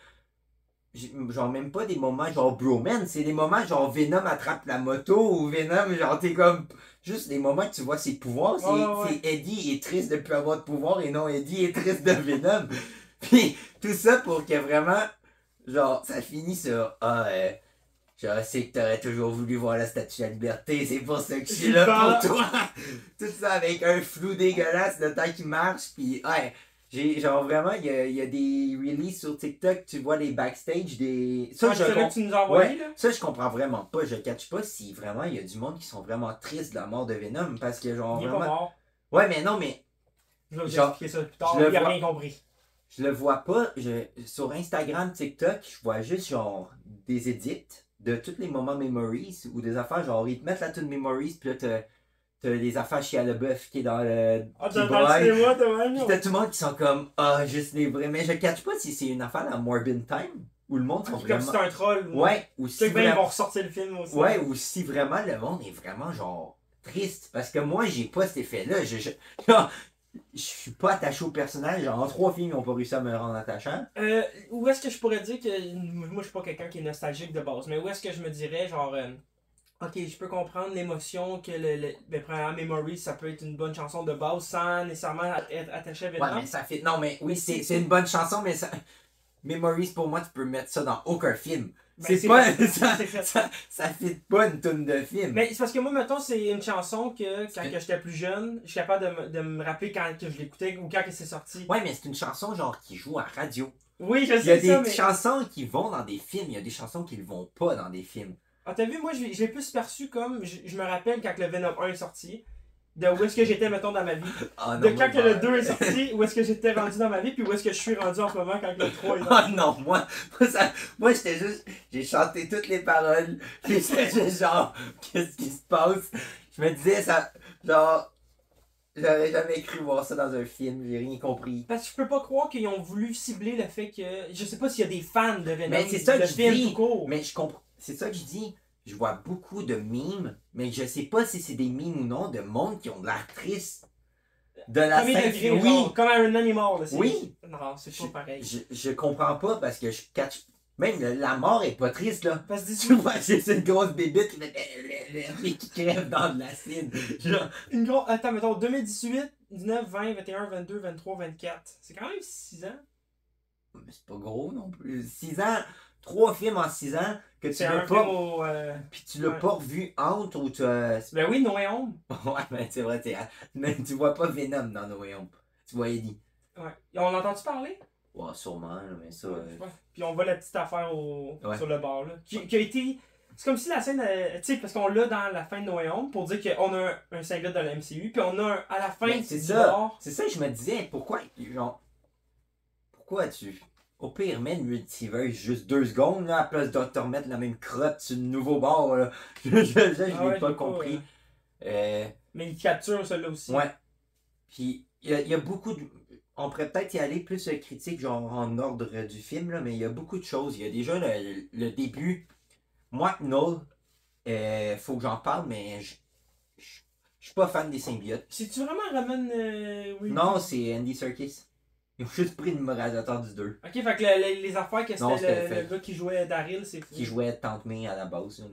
Speaker 1: Genre, même pas des moments genre bromance, c'est des moments genre Venom attrape la moto ou Venom, genre, t'es comme. Juste des moments que tu vois ses pouvoirs,
Speaker 2: Ouais.
Speaker 1: c'est Eddie est triste de plus avoir de pouvoir et non Eddie est triste de Venom. Puis tout ça pour que vraiment, genre, ça finit sur. Je sais que t'aurais toujours voulu voir la statue de la liberté, c'est pour ça que je suis là pour toi. Tout ça avec un flou dégueulasse de temps qui marche, puis ouais. J'ai genre vraiment, il y a des releases sur TikTok, tu vois les backstage des. Ça, je
Speaker 2: Celui-là que tu nous as envoyé,
Speaker 1: ouais,
Speaker 2: là.
Speaker 1: ça, je comprends vraiment pas. Je catch pas si vraiment il y a du monde qui sont vraiment tristes de la mort de Venom, parce que genre
Speaker 2: Il est pas
Speaker 1: vraiment.
Speaker 2: mort.
Speaker 1: Ouais, mais non, mais
Speaker 2: Je vais vous
Speaker 1: Genre,
Speaker 2: expliquer ça plus tard.
Speaker 1: je le
Speaker 2: Il a
Speaker 1: vois.
Speaker 2: rien compris.
Speaker 1: je le vois pas. Sur Instagram, TikTok, je vois juste genre des edits de tous les moments Memories ou des affaires genre ils te mettent la tune Memories, puis là t'as des affaires chez Leboeuf qui est dans le.
Speaker 2: Ah,
Speaker 1: qui
Speaker 2: t'as
Speaker 1: braille.
Speaker 2: le cinéma, t'as même.
Speaker 1: Puis t'as tout le monde qui sont comme juste les vrais. Mais je catch pas si c'est une affaire à Morbin Time où le monde sont
Speaker 2: Comme
Speaker 1: vraiment.
Speaker 2: si c'était un troll.
Speaker 1: Ouais, ou si
Speaker 2: Tu sais que ben, ils
Speaker 1: vraiment.
Speaker 2: vont ressortir le film aussi.
Speaker 1: Ouais, ou si vraiment le monde est vraiment genre triste. Parce que moi j'ai pas cet effet-là. Genre, je suis pas attaché au personnage. Genre en 3 films ils ont pas réussi à me rendre attachant.
Speaker 2: Où est-ce que je pourrais dire que. Moi, je suis pas quelqu'un qui est nostalgique de base, mais où est-ce que je me dirais, genre. Ok, je peux comprendre l'émotion que ben, premièrement, Memories, ça peut être une bonne chanson de base sans nécessairement être attaché à
Speaker 1: Ouais,
Speaker 2: Venom.
Speaker 1: mais ça fait. Non, mais oui, c'est une bonne chanson, mais ça. Memories, pour moi, tu peux mettre ça dans aucun film.
Speaker 2: Ben,
Speaker 1: C'est pas.
Speaker 2: fait.
Speaker 1: Ça,
Speaker 2: C'est fait.
Speaker 1: ça fit pas une tune de film.
Speaker 2: Mais c'est parce que moi, mettons, c'est une chanson que quand que j'étais plus jeune, je suis capable de me rappeler quand que je l'écoutais ou quand que c'est sorti.
Speaker 1: Ouais, mais c'est une chanson genre qui joue à radio.
Speaker 2: Oui, je
Speaker 1: Il y a
Speaker 2: sais
Speaker 1: des
Speaker 2: ça, mais.
Speaker 1: chansons qui vont dans des films, il y a des chansons qui ne vont pas dans des films.
Speaker 2: Ah, t'as vu, moi, je l'ai plus perçu comme. Je me rappelle quand le Venom 1 est sorti, de où est-ce que j'étais, mettons, dans ma vie.
Speaker 1: Ah
Speaker 2: De
Speaker 1: non,
Speaker 2: quand
Speaker 1: moi,
Speaker 2: que le 2 est sorti, où est-ce que j'étais rendu dans ma vie, puis où est-ce que je suis rendu en ce moment quand le 3 est sorti.
Speaker 1: Ah non, moi j'étais juste, j'ai chanté toutes les paroles, puis j'étais juste genre, qu'est-ce qui se passe? Je me disais, ça, genre, j'aurais jamais cru voir ça dans un film, j'ai rien compris.
Speaker 2: Parce que je peux pas croire qu'ils ont voulu cibler le fait que. Je sais pas s'il y a des fans de Venom.
Speaker 1: Mais c'est ça
Speaker 2: le
Speaker 1: que je
Speaker 2: film
Speaker 1: dis.
Speaker 2: tout court.
Speaker 1: Mais je comprends, c'est ça que je dis. Je vois beaucoup de mimes, mais je sais pas si c'est des mimes ou non, de monde qui ont de l'air triste. de la
Speaker 2: Premier
Speaker 1: scène.
Speaker 2: degré,
Speaker 1: Oui,
Speaker 2: genre, comme Iron Man est mort, là.
Speaker 1: oui.
Speaker 2: Non, c'est pas pareil.
Speaker 1: Je comprends pas parce que je catch. Même la mort est pas triste, là.
Speaker 2: Parce que
Speaker 1: Tu vois, c'est une grosse bébite qui fait qui crève dans de l'acide. Genre.
Speaker 2: une grosse. Attends, mettons 2018, 19, 20, 21, 22, 23, 24. C'est quand même 6 ans.
Speaker 1: Mais c'est pas gros non plus. 6 ans, 3 films en 6 ans que tu
Speaker 2: C'est
Speaker 1: l'as
Speaker 2: un film
Speaker 1: pas.
Speaker 2: au.
Speaker 1: Puis tu l'as
Speaker 2: Ouais.
Speaker 1: pas revu entre ou tu.
Speaker 2: Ben oui, No Way Home.
Speaker 1: Ouais, mais c'est vrai, mais tu vois pas Venom dans No Way Home. Tu vois Eddie.
Speaker 2: Ouais. Et on l'a entendu parler?
Speaker 1: Ouais, sûrement, là, mais ça.
Speaker 2: Ouais. Puis on voit la petite affaire
Speaker 1: Ouais.
Speaker 2: sur le bord, là. Qui a été. C'est comme si la scène. Tu sais, parce qu'on l'a dans la fin de No Way Home pour dire qu'on a un singlet dans la MCU, puis on a un à la fin
Speaker 1: Mais c'est
Speaker 2: du
Speaker 1: ça.
Speaker 2: bord.
Speaker 1: C'est ça que je me disais. Pourquoi, genre. Pourquoi tu. Au pire, mets le multiverse juste 2 secondes, là, à place de te remettre la même crotte sur le nouveau bord, là. Je l'ai
Speaker 2: Ah ouais,
Speaker 1: pas
Speaker 2: j'ai
Speaker 1: compris.
Speaker 2: Mais il capture celui-là aussi.
Speaker 1: Ouais. Puis, il y a beaucoup de. On pourrait peut-être y aller plus critique, genre en ordre du film, là, mais il y a beaucoup de choses. Il y a déjà le début. Moi, Noel, faut que j'en parle, mais je suis pas fan des symbiotes.
Speaker 2: C'est-tu vraiment Ramon Reed?
Speaker 1: Non, c'est Andy Serkis. Ils ont juste pris le réalisateur du 2,
Speaker 2: Ok, fait que les affaires que
Speaker 1: Non,
Speaker 2: c'était
Speaker 1: c'était
Speaker 2: le gars qui jouait Daryl, c'est fou.
Speaker 1: qui jouait Tante May à la base.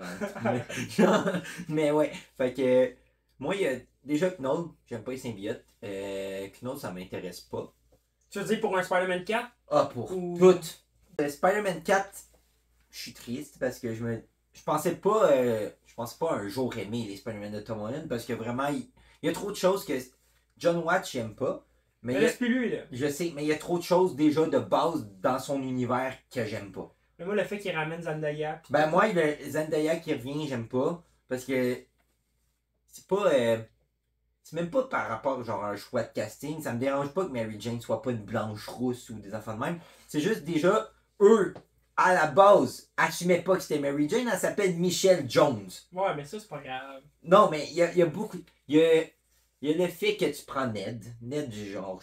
Speaker 1: Là, mais ouais, fait que moi, il y a déjà Knoll, j'aime pas les symbiotes. Knoll, ça m'intéresse pas.
Speaker 2: Tu veux dire pour un Spider-Man 4?
Speaker 1: Ah, pour
Speaker 2: Ou-
Speaker 1: toutes. Spider-Man 4, je suis triste parce que je pensais pas un jour aimer les Spider-Man de Tom Holland parce que vraiment, il y a trop de choses que John Watts, j'aime pas. Mais
Speaker 2: Mais laisse plus lui, là.
Speaker 1: je sais, mais il y a trop de choses déjà de base dans son univers que j'aime pas.
Speaker 2: Mais moi, le fait qu'il ramène Zendaya. Pis
Speaker 1: Ben moi, le Zendaya qui revient, j'aime pas. Parce que c'est pas. C'est même pas par rapport genre à un choix de casting. Ça me dérange pas que Mary Jane soit pas une blanche rousse ou des enfants de même. C'est juste déjà, eux, à la base, assumaient pas que c'était Mary Jane, elle s'appelle Michelle Jones.
Speaker 2: Ouais, mais ça, c'est pas grave.
Speaker 1: Non, mais il y a beaucoup. Il y a le fait que tu prends Ned. Ned, genre.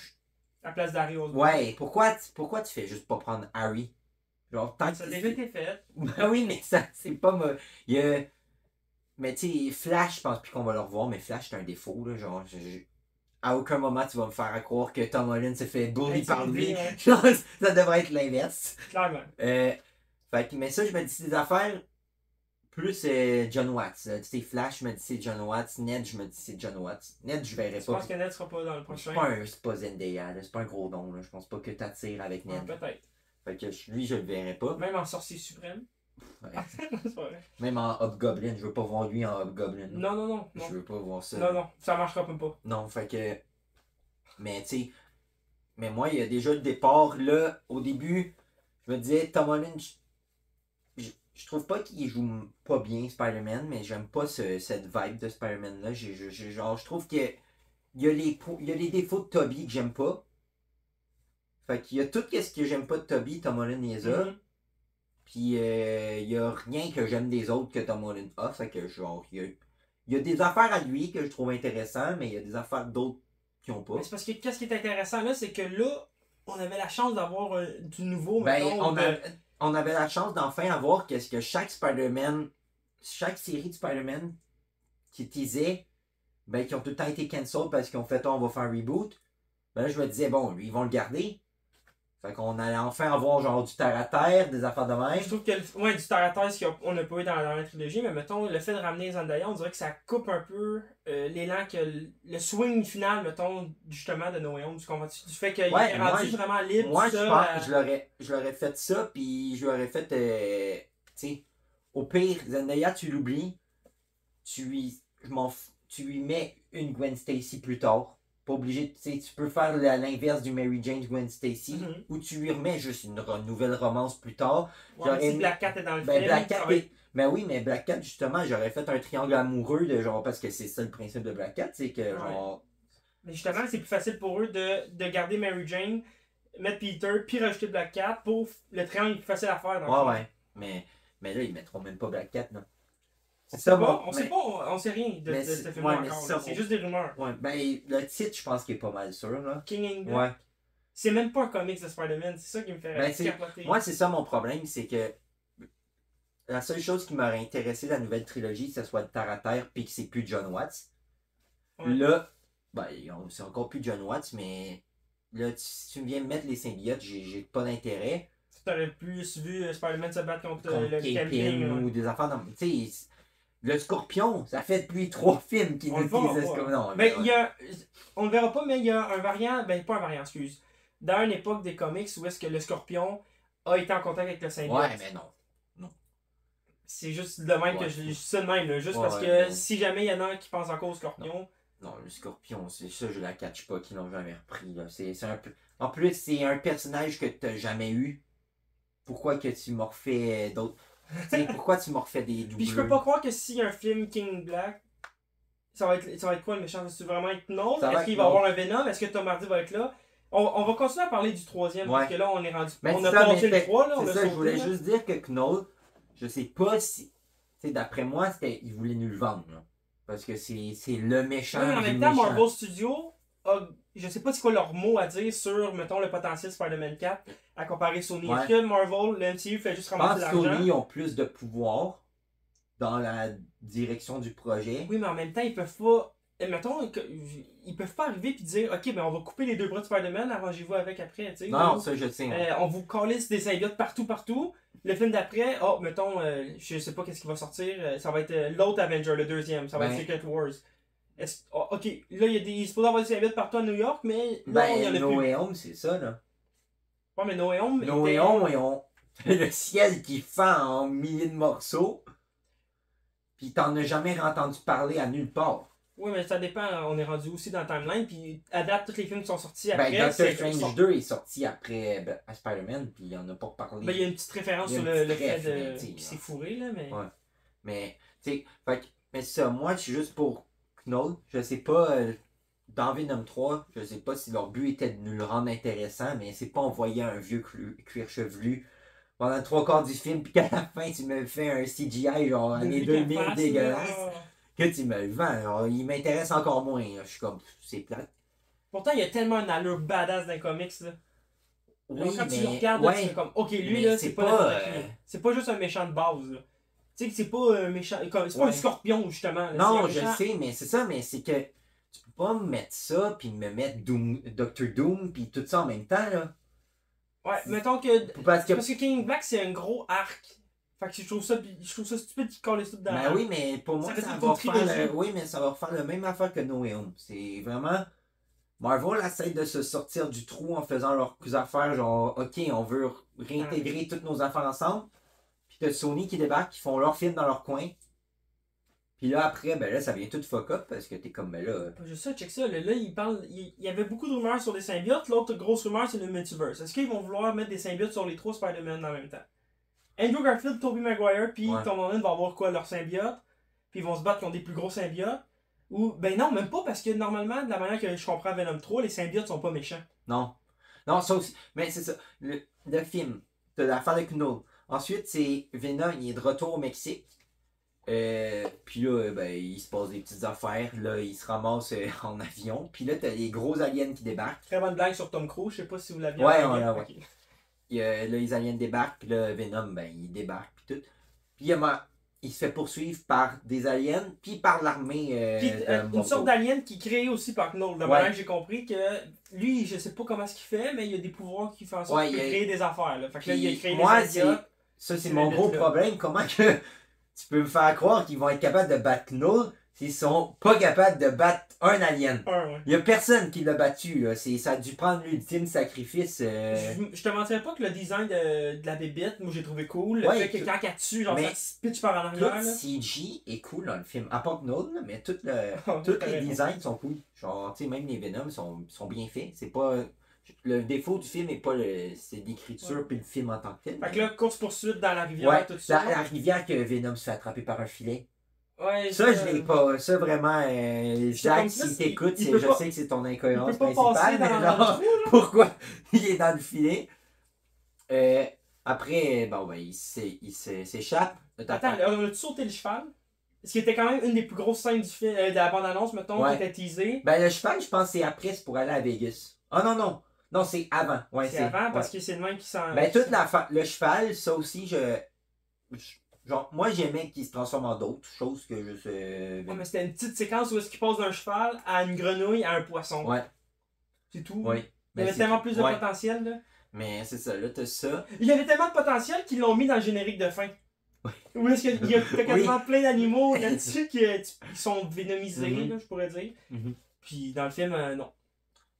Speaker 2: À la place d'Harry Osborn.
Speaker 1: Ouais, pourquoi tu fais juste pas prendre Harry? Genre, tant
Speaker 2: Ça a
Speaker 1: que
Speaker 2: déjà été fait.
Speaker 1: Ben oui, mais ça, c'est pas. Il y a. Mais tu sais, Flash, je pense plus qu'on va le revoir, mais Flash, c'est un défaut, là. Genre, à aucun moment, tu vas me faire croire que Tom Holland se fait bully par lui.
Speaker 2: Ouais.
Speaker 1: Genre, ça devrait être l'inverse.
Speaker 2: Clairement.
Speaker 1: Mais ça, je me dis, c'est des affaires plus John Watts. Tu sais, Flash, je me dis, c'est John Watts. Ned, je me dis, c'est John Watts. Ned, je verrais
Speaker 2: Je
Speaker 1: pas.
Speaker 2: pense que Ned sera pas dans le prochain.
Speaker 1: C'est pas Zendaya, là. C'est pas un gros don, là. Je pense pas que t'attires avec Ned.
Speaker 2: Ouais, peut-être.
Speaker 1: Fait que lui, je le verrais pas.
Speaker 2: Même en sorcier suprême.
Speaker 1: Ouais.
Speaker 2: C'est pas vrai.
Speaker 1: Même en Hobgoblin, je veux pas voir lui en Hobgoblin.
Speaker 2: Non, non, non.
Speaker 1: Je veux pas voir ça.
Speaker 2: Non, non. Ça marchera même pas.
Speaker 1: Non, fait que. Mais tu sais. Mais moi, il y a déjà le départ. Là, au début, je me disais, Tom Holland, je trouve pas qu'il joue pas bien Spider-Man, mais j'aime pas cette vibe de Spider-Man-là. Genre, je trouve qu'il y a les défauts de Tobey que j'aime pas. Fait qu'il y a tout ce que j'aime pas de Tobey, Tom Holland les a.
Speaker 2: Mhm.
Speaker 1: Puis il y a rien que j'aime des autres que Tom Holland a. Fait que genre, il y a des affaires à lui que je trouve intéressantes, mais il y a des affaires d'autres qui ont pas.
Speaker 2: Mais c'est parce que qu'est-ce qui est intéressant là, c'est que là, on avait la chance d'avoir du nouveau.
Speaker 1: Ben,
Speaker 2: mettons,
Speaker 1: on avait la chance d'enfin avoir qu'est-ce que chaque Spider-Man, chaque série de Spider-Man qui teasait, ben, qui ont tout le temps été cancel parce qu'ils ont fait, on va faire un reboot. Ben là, je me disais, bon, lui, ils vont le garder. Fait qu'on allait enfin avoir genre du terre à terre, des affaires de même.
Speaker 2: Je trouve que ouais, du terre à terre, ce qu'on n'a pas eu dans la dernière trilogie, mais mettons, le fait de ramener Zendaya, on dirait que ça coupe un peu l'élan que le swing final, mettons, justement, de No Way Home, du fait qu'il
Speaker 1: Ouais,
Speaker 2: est
Speaker 1: moi,
Speaker 2: rendu vraiment libre.
Speaker 1: Moi,
Speaker 2: tout
Speaker 1: je
Speaker 2: seul,
Speaker 1: pense que je l'aurais fait ça, puis je l'aurais fait, tu sais, au pire, Zendaya, tu l'oublies, tu lui mets une Gwen Stacy plus tard. Pas obligé, tu sais, tu peux faire l'inverse du Mary Jane Gwen Stacy,
Speaker 2: Mhm.
Speaker 1: ou tu lui remets juste une nouvelle romance plus tard.
Speaker 2: Ouais, mais si Black Cat est dans le
Speaker 1: Ben,
Speaker 2: film,
Speaker 1: Black Cat,
Speaker 2: ça va être-
Speaker 1: ben oui, mais Black Cat, justement, j'aurais fait un triangle amoureux de genre, parce que c'est ça le principe de Black Cat, c'est que genre.
Speaker 2: Mais justement, c'est plus facile pour eux de garder Mary Jane, mettre Peter, puis rajouter Black Cat pour le triangle est plus facile à faire. Dans le
Speaker 1: Ouais,
Speaker 2: film.
Speaker 1: ouais. Mais là, ils mettront même pas Black Cat, là.
Speaker 2: On
Speaker 1: C'est
Speaker 2: sait
Speaker 1: ça,
Speaker 2: pas,
Speaker 1: mais-
Speaker 2: on sait pas, on sait rien de
Speaker 1: mais
Speaker 2: ce
Speaker 1: c'est-
Speaker 2: film-là
Speaker 1: ouais, mais
Speaker 2: encore.
Speaker 1: c'est
Speaker 2: là.
Speaker 1: ça,
Speaker 2: C'est
Speaker 1: on-
Speaker 2: juste des rumeurs.
Speaker 1: Ouais, ben le titre, je pense qu'il est pas mal sûr, là.
Speaker 2: King England.
Speaker 1: Ouais.
Speaker 2: C'est même pas un comics de Spider-Man, c'est ça qui me fait
Speaker 1: Ben, c'est-
Speaker 2: capoter.
Speaker 1: Moi, c'est ça mon problème, c'est que la seule chose qui m'aurait intéressé de la nouvelle trilogie, que ce soit de Terre à Terre, puis que c'est plus John Watts.
Speaker 2: Ouais.
Speaker 1: Là, Ben, c'est encore plus John Watts, mais là, si tu viens me mettre les symbiotes, j'ai pas d'intérêt.
Speaker 2: Tu aurais plus vu Spider-Man se battre contre le
Speaker 1: Kingpin
Speaker 2: camping.
Speaker 1: ou des affaires dans. Tu sais, le Scorpion, ça fait depuis 3 films qu'il
Speaker 2: On le voit,
Speaker 1: utilise
Speaker 2: on
Speaker 1: ce
Speaker 2: voit.
Speaker 1: Non,
Speaker 2: Ben, il y a, on le verra pas, mais il y a un variant, ben pas un variant, excuse. Dans une époque des comics où est-ce que le Scorpion a été en contact avec le symbiote.
Speaker 1: Ouais, mais non.
Speaker 2: C'est juste de même
Speaker 1: Ouais.
Speaker 2: que je dis ça de même, là, juste
Speaker 1: Ouais,
Speaker 2: parce que
Speaker 1: mais-
Speaker 2: si jamais il y en a un qui pense encore au Scorpion,
Speaker 1: Non, le Scorpion, c'est ça, je la catch pas, qu'ils l'ont jamais repris. Là. C'est un peu... En plus, c'est un personnage que t'as jamais eu. Pourquoi que tu m'as refait d'autres. Tu sais, pourquoi tu m'as refait des doubleurs?
Speaker 2: puis je peux pas croire que si un film King Black, ça va être quoi le méchant? Ça va vraiment être Knoll?
Speaker 1: Ça va
Speaker 2: Est-ce
Speaker 1: être
Speaker 2: qu'il va
Speaker 1: Knoll.
Speaker 2: avoir un Venom? Est-ce que Tom Hardy va être là? On va continuer à parler du troisième,
Speaker 1: Ouais.
Speaker 2: parce que là on est rendu.
Speaker 1: Mais
Speaker 2: On
Speaker 1: c'est
Speaker 2: a
Speaker 1: ça,
Speaker 2: passé
Speaker 1: mais
Speaker 2: le 3, là, on
Speaker 1: c'est
Speaker 2: a
Speaker 1: ça,
Speaker 2: sauté.
Speaker 1: je voulais
Speaker 2: là.
Speaker 1: juste dire que Knoll, je sais pas si. Tu sais, d'après moi, il voulait nous le vendre. Là. Parce que c'est le méchant.
Speaker 2: Oui, mais en
Speaker 1: du
Speaker 2: même temps,
Speaker 1: méchant.
Speaker 2: Marvel Studios, je sais pas c'est quoi leur mot à dire sur, mettons, le potentiel Spider-Man 4 à comparer Sony.
Speaker 1: Ouais.
Speaker 2: Est-ce que Marvel, le MCU fait juste
Speaker 1: Je pense
Speaker 2: ramasser
Speaker 1: que
Speaker 2: l'argent?
Speaker 1: Sony ont plus de pouvoir dans la direction du projet.
Speaker 2: Oui, mais en même temps, ils peuvent pas. Mettons, ils peuvent pas arriver et dire ok, ben on va couper les deux bras de Spider-Man, arrangez-vous avec après. Tu sais,
Speaker 1: Non,
Speaker 2: ou,
Speaker 1: ça je sais. Ouais.
Speaker 2: on vous calisse des symbiotes partout. Le film d'après, mettons, je sais pas qu'est-ce qui va sortir, ça va être l'autre Avenger, le deuxième, ça va être Secret Wars. Ok, là, il est supposé avoir des symbiotes partout à New York, mais là, il y en a
Speaker 1: No
Speaker 2: plus.
Speaker 1: Way Home, c'est ça, là.
Speaker 2: Ouais, mais No Way Home.
Speaker 1: No Way Home, ils ont le ciel qui fend en milliers de morceaux. Puis t'en as jamais entendu parler à nulle part.
Speaker 2: Oui, mais ça dépend, on est rendu aussi dans la timeline, puis adapte tous les films qui sont sortis après.
Speaker 1: Ben, Doctor Strange 2 est sorti après Spider-Man, puis il en a pas parlé.
Speaker 2: Ben, il y a une petite référence
Speaker 1: Il y a
Speaker 2: sur
Speaker 1: une
Speaker 2: le
Speaker 1: petite
Speaker 2: fait
Speaker 1: ref, mais, tu sais,
Speaker 2: qu'il s'est fourré, là, mais.
Speaker 1: Ouais. Mais, tu sais, mais ça, moi, je suis juste pour Knoll. Je sais pas, dans Venom 3, je sais pas si leur but était de nous le rendre intéressant, mais c'est pas envoyer un vieux cuir chevelu pendant le 3 quarts du film, puis qu'à la fin, tu me fais un CGI, genre, années 2000 dégueulasse, que tu me le vends. Alors, il m'intéresse encore moins. Là. Je suis comme, c'est plate.
Speaker 2: Pourtant, il y a tellement une allure badass dans les comics, là.
Speaker 1: Oui,
Speaker 2: Alors, quand
Speaker 1: mais,
Speaker 2: tu le regardes, là, tu fais comme, ok, lui,
Speaker 1: mais
Speaker 2: là,
Speaker 1: c'est
Speaker 2: c'est pas
Speaker 1: pas,
Speaker 2: n'importe qui. C'est pas juste un méchant de base, là. Tu sais que c'est pas un méchant. C'est pas un
Speaker 1: Ouais.
Speaker 2: scorpion, justement. Là.
Speaker 1: Non,
Speaker 2: C'est un méchant.
Speaker 1: je sais, mais c'est ça, mais c'est que tu peux pas me mettre ça, puis me mettre Doctor Doom, puis tout ça en même temps, là.
Speaker 2: Ouais, mettons que.
Speaker 1: Parce que
Speaker 2: King Black, c'est un gros arc. Fait que je trouve ça stupide qu'il colle tout dedans.
Speaker 1: ben oui, mais pour moi,
Speaker 2: Ça
Speaker 1: ça
Speaker 2: fait
Speaker 1: va
Speaker 2: une
Speaker 1: faire
Speaker 2: trilogie.
Speaker 1: oui, mais ça va faire la même affaire que No Way Home. C'est vraiment. Marvel essaie de se sortir du trou en faisant leurs affaires, genre, ok, on veut réintégrer toutes nos affaires ensemble. Puis t'as Sony qui débarque, qui font leur film dans leur coin. Puis là, après, ben là, ça vient tout fuck up parce que t'es comme, ben là.
Speaker 2: Pas juste ça, check ça. Là, il y avait beaucoup de rumeurs sur des symbiotes. L'autre grosse rumeur, c'est le multiverse. Est-ce qu'ils vont vouloir mettre des symbiotes sur les 3 Spider-Man en même temps? Andrew Garfield, Tobey Maguire, puis
Speaker 1: Ouais.
Speaker 2: Tom Holland vont avoir quoi, leur symbiote? Puis ils vont se battre contre des plus gros symbiotes? Ou, ben non, même pas, parce que normalement, de la manière que je comprends Venom 3, les symbiotes sont pas méchants.
Speaker 1: Non. Non, ça aussi. Mais c'est ça. Le film, t'as l'affaire avec Knoll. Ensuite, c'est Venom, il est de retour au Mexique. Puis là, ben, il se passe des petites affaires. Là, il se ramasse en avion. Puis là, t'as les gros aliens qui débarquent.
Speaker 2: Très bonne blague sur Tom Cruise, je sais pas si vous l'aviez
Speaker 1: Ouais,
Speaker 2: entendu.
Speaker 1: ouais. Là, les aliens débarquent. Puis là, Venom, ben, il débarque. Puis tout. Puis il se fait poursuivre par des aliens. Puis par l'armée.
Speaker 2: Puis,
Speaker 1: de
Speaker 2: une
Speaker 1: Mongo.
Speaker 2: sorte d'alien qui est créé aussi par Knoll. De
Speaker 1: Ouais.
Speaker 2: manière que j'ai compris que lui, je sais pas comment ce qu'il fait, mais il y a des pouvoirs qui font en sorte
Speaker 1: Ouais,
Speaker 2: qu'il peut
Speaker 1: il y a-
Speaker 2: créer des affaires. Là. Fait que là, il a
Speaker 1: Puis
Speaker 2: créé
Speaker 1: moi,
Speaker 2: les symbiotes.
Speaker 1: ça, c'est
Speaker 2: C'est
Speaker 1: mon
Speaker 2: le
Speaker 1: gros
Speaker 2: bit, là.
Speaker 1: problème. Comment que tu peux me faire croire qu'ils vont être capables de battre Knoll s'ils sont pas capables de battre un alien?
Speaker 2: Ouais.
Speaker 1: Il y a personne qui l'a battu. Là. Ça a dû prendre l'ultime sacrifice.
Speaker 2: Je te mentirais pas que le design de la bébête, moi j'ai trouvé cool. Le
Speaker 1: Ouais,
Speaker 2: fait que quand elle tue, genre
Speaker 1: mais
Speaker 2: ça se pitch par en
Speaker 1: Tout
Speaker 2: arrière. Là.
Speaker 1: CG est cool dans le film. À part Knoll, là, mais tous
Speaker 2: T'as
Speaker 1: les
Speaker 2: raison.
Speaker 1: designs sont cool. Genre, tu sais, même les Venom sont bien faits. C'est pas. Le défaut du film est pas c'est l'écriture
Speaker 2: Ouais.
Speaker 1: puis le film en tant que tel.
Speaker 2: Fait que là, course-poursuite dans la rivière,
Speaker 1: Ouais,
Speaker 2: tout ça.
Speaker 1: la rivière que Venom se fait attraper par un filet.
Speaker 2: Ouais,
Speaker 1: Ça, je l'ai pas. Ça, vraiment,
Speaker 2: comme
Speaker 1: Jacques,
Speaker 2: ça,
Speaker 1: si t'écoutes,
Speaker 2: il peut
Speaker 1: je
Speaker 2: pas-
Speaker 1: sais que c'est ton
Speaker 2: il
Speaker 1: incohérence
Speaker 2: peut pas passer
Speaker 1: principale, mais
Speaker 2: dans le
Speaker 1: genre,
Speaker 2: trou, là.
Speaker 1: pourquoi il est dans le filet? Après, bon, ben, il s'échappe.
Speaker 2: Attends, on a-tu sauté le cheval? Ce qui était quand même une des plus grosses scènes du film, de la bande-annonce, mettons,
Speaker 1: Ouais.
Speaker 2: qui était teasée.
Speaker 1: Ben, le cheval, je pense que c'est après, c'est pour aller à Vegas. Ah non, non. Non, c'est avant. Ouais,
Speaker 2: C'est avant, parce
Speaker 1: ouais.
Speaker 2: que c'est le même qui s'en...
Speaker 1: Ben, le cheval, ça aussi, je Genre, moi j'aimais qu'il se transforme en d'autres choses que juste.
Speaker 2: Ouais, mais c'était une petite séquence où est-ce qu'il passe d'un cheval à une grenouille à un poisson.
Speaker 1: Ouais,
Speaker 2: C'est tout.
Speaker 1: ouais.
Speaker 2: Il y
Speaker 1: Mais
Speaker 2: avait
Speaker 1: c'est
Speaker 2: tellement
Speaker 1: tout.
Speaker 2: plus de
Speaker 1: Ouais.
Speaker 2: potentiel, là.
Speaker 1: Mais c'est ça, là, t'as ça.
Speaker 2: Il y avait tellement de potentiel qu'ils l'ont mis dans le générique de fin. Où est-ce qu'il y a t'as quasiment plein d'animaux là-dessus qui sont vénomisés,
Speaker 1: Mhm.
Speaker 2: là, je pourrais dire.
Speaker 1: Mhm.
Speaker 2: Puis dans le film, non.